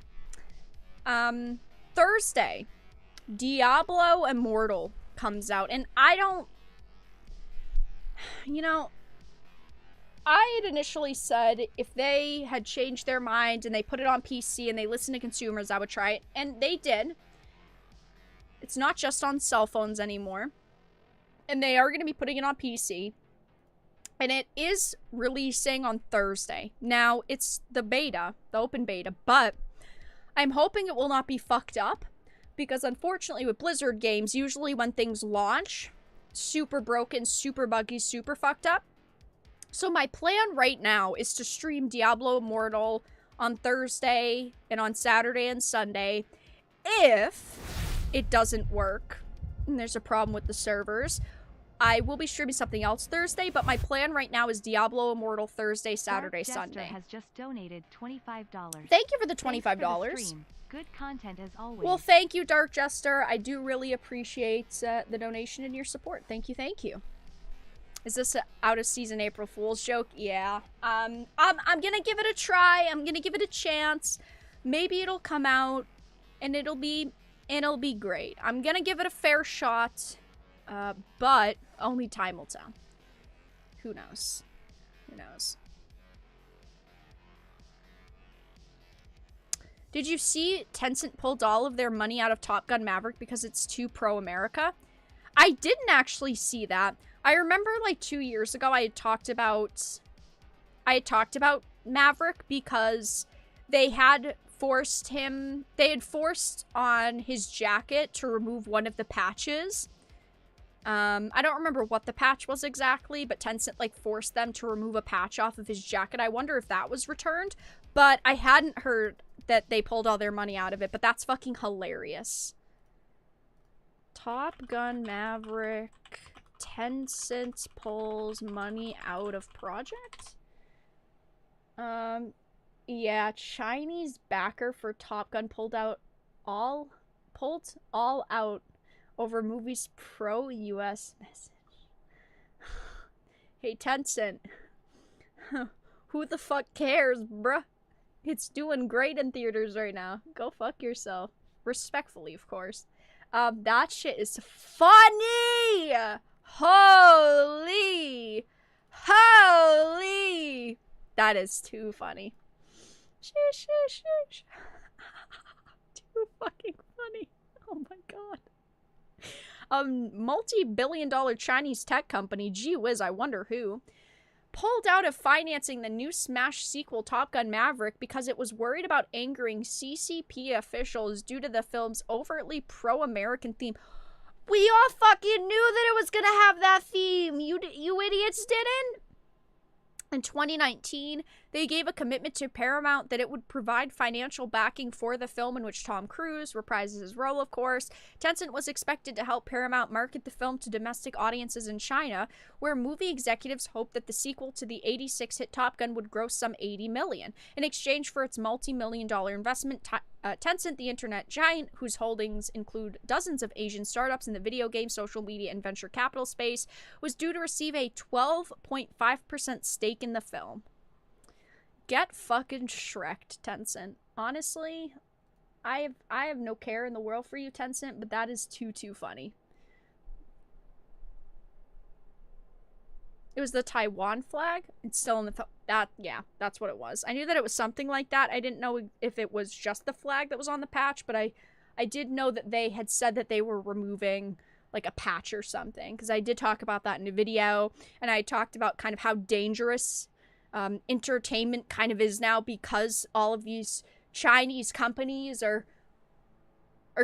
[SPEAKER 1] Thursday, Diablo Immortal comes out. And I don't... You know, I had initially said if they had changed their mind and they put it on PC and they listened to consumers, I would try it. And they did. It's not just on cell phones anymore. And they are going to be putting it on PC. And it is releasing on Thursday. Now, it's the beta, the open beta, but I'm hoping it will not be fucked up. Because unfortunately with Blizzard games, usually when things launch, super broken, super buggy, super fucked up. So my plan right now is to stream Diablo Immortal on Thursday and on Saturday and Sunday. If it doesn't work and there's a problem with the servers, I will be streaming something else Thursday, but my plan right now is Diablo Immortal Thursday, Saturday, Sunday.
[SPEAKER 2] Has just donated $25.
[SPEAKER 1] Thank you for the $25.
[SPEAKER 2] Good content as always.
[SPEAKER 1] Well, thank you, Dark Jester. I do really appreciate the donation and your support. Thank you, thank you. Is this an out-of-season April Fool's joke? Yeah. I'm gonna give it a try. I'm gonna give it a chance. Maybe it'll come out, and it'll be great. I'm gonna give it a fair shot, but only time will tell. Who knows? Who knows? Did you see Tencent pulled all of their money out of Top Gun Maverick because it's too pro-America? I didn't actually see that. I remember like 2 years ago I had talked about Maverick because they had forced on his jacket to remove one of the patches. I don't remember what the patch was exactly, but Tencent like forced them to remove a patch off of his jacket. I wonder if that was returned, but I hadn't heard that they pulled all their money out of it, but that's fucking hilarious. Top Gun Maverick, Tencent pulls money out of project? Yeah, Chinese backer for Top Gun pulled all out over movie's pro-US message. Hey, Tencent. Who the fuck cares, bruh? It's doing great in theaters right now. Go fuck yourself. Respectfully, of course. That shit is funny! Holy! That is too funny. Too fucking funny. Oh my god. Multi-billion-dollar Chinese tech company, gee whiz, I wonder who, pulled out of financing the new Smash sequel Top Gun Maverick because it was worried about angering CCP officials due to the film's overtly pro-American theme. We all fucking knew that it was gonna have that theme. You idiots didn't? In 2019, They gave a commitment to Paramount that it would provide financial backing for the film in which Tom Cruise reprises his role, of course. Tencent was expected to help Paramount market the film to domestic audiences in China, where movie executives hoped that the sequel to the 86 hit Top Gun would gross some $80 million. In exchange for its multi-million-dollar investment, Tencent, the internet giant, whose holdings include dozens of Asian startups in the video game, social media, and venture capital space, was due to receive a 12.5% stake in the film. Get fucking Shrek'd, Tencent. Honestly, I have no care in the world for you, Tencent, but that is too funny. It was the Taiwan flag. It's still in the yeah, that's what it was. I knew that it was something like that. I didn't know if it was just the flag that was on the patch, but I did know that they had said that they were removing like a patch or something, because I did talk about that in a video, and I talked about kind of how dangerous entertainment kind of is now, because all of these Chinese companies are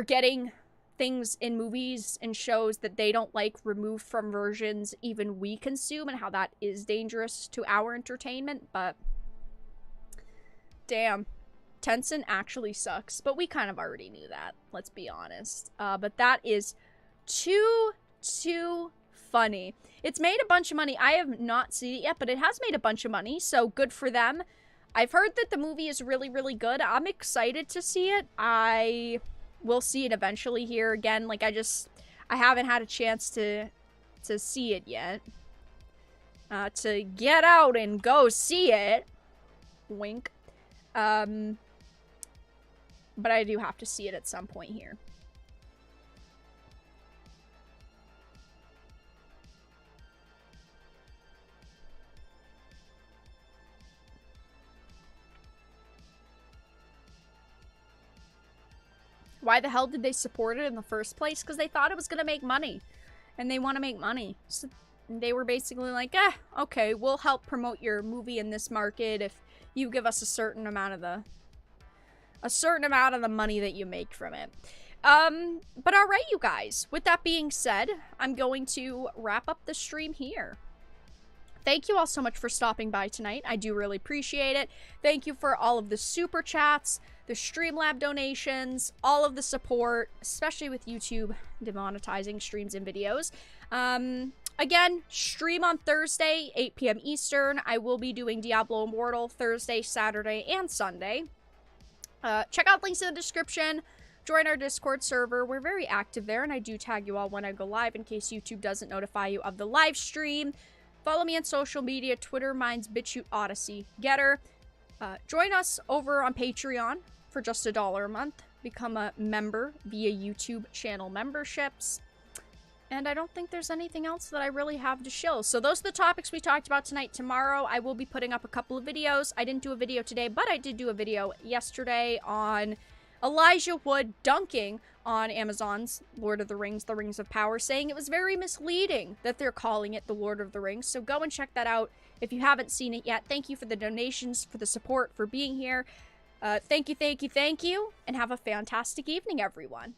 [SPEAKER 1] getting things in movies and shows that they don't like removed from versions even we consume, and how that is dangerous to our entertainment. But damn, Tencent actually sucks, but we kind of already knew that, let's be honest. But that is too funny. It's made a bunch of money. I have not seen it yet, but it has made a bunch of money, so good for them. I've heard that the movie is really good. I'm excited to see it. I will see it eventually here again. Like, I haven't had a chance to see it yet. To get out and go see it. Wink. But I do have to see it at some point here. Why the hell did they support it in the first place? Because they thought it was going to make money. And they want to make money. So they were basically like, okay, we'll help promote your movie in this market if you give us a certain amount of the money that you make from it. But alright, you guys. With that being said, I'm going to wrap up the stream here. Thank you all so much for stopping by tonight. I do really appreciate it. Thank you for all of the super chats, the Streamlab donations, all of the support, especially with YouTube demonetizing streams and videos. Again, stream on Thursday, 8 p.m. Eastern. I will be doing Diablo Immortal Thursday, Saturday, and Sunday. Check out links in the description. Join our Discord server. We're very active there, and I do tag you all when I go live in case YouTube doesn't notify you of the live stream. Follow me on social media, Twitter, Minds, BitChute, Odyssey, Getter. Join us over on Patreon for just $1 a month. Become a member via YouTube channel memberships. And I don't think there's anything else that I really have to show. So those are the topics we talked about tonight. Tomorrow, I will be putting up a couple of videos. I didn't do a video today, but I did do a video yesterday on Elijah Wood dunking on Amazon's Lord of the Rings of Power, saying it was very misleading that they're calling it the Lord of the Rings. So go and check that out if you haven't seen it yet. Thank you for the donations, for the support, for being here. Thank you, and have a fantastic evening, everyone.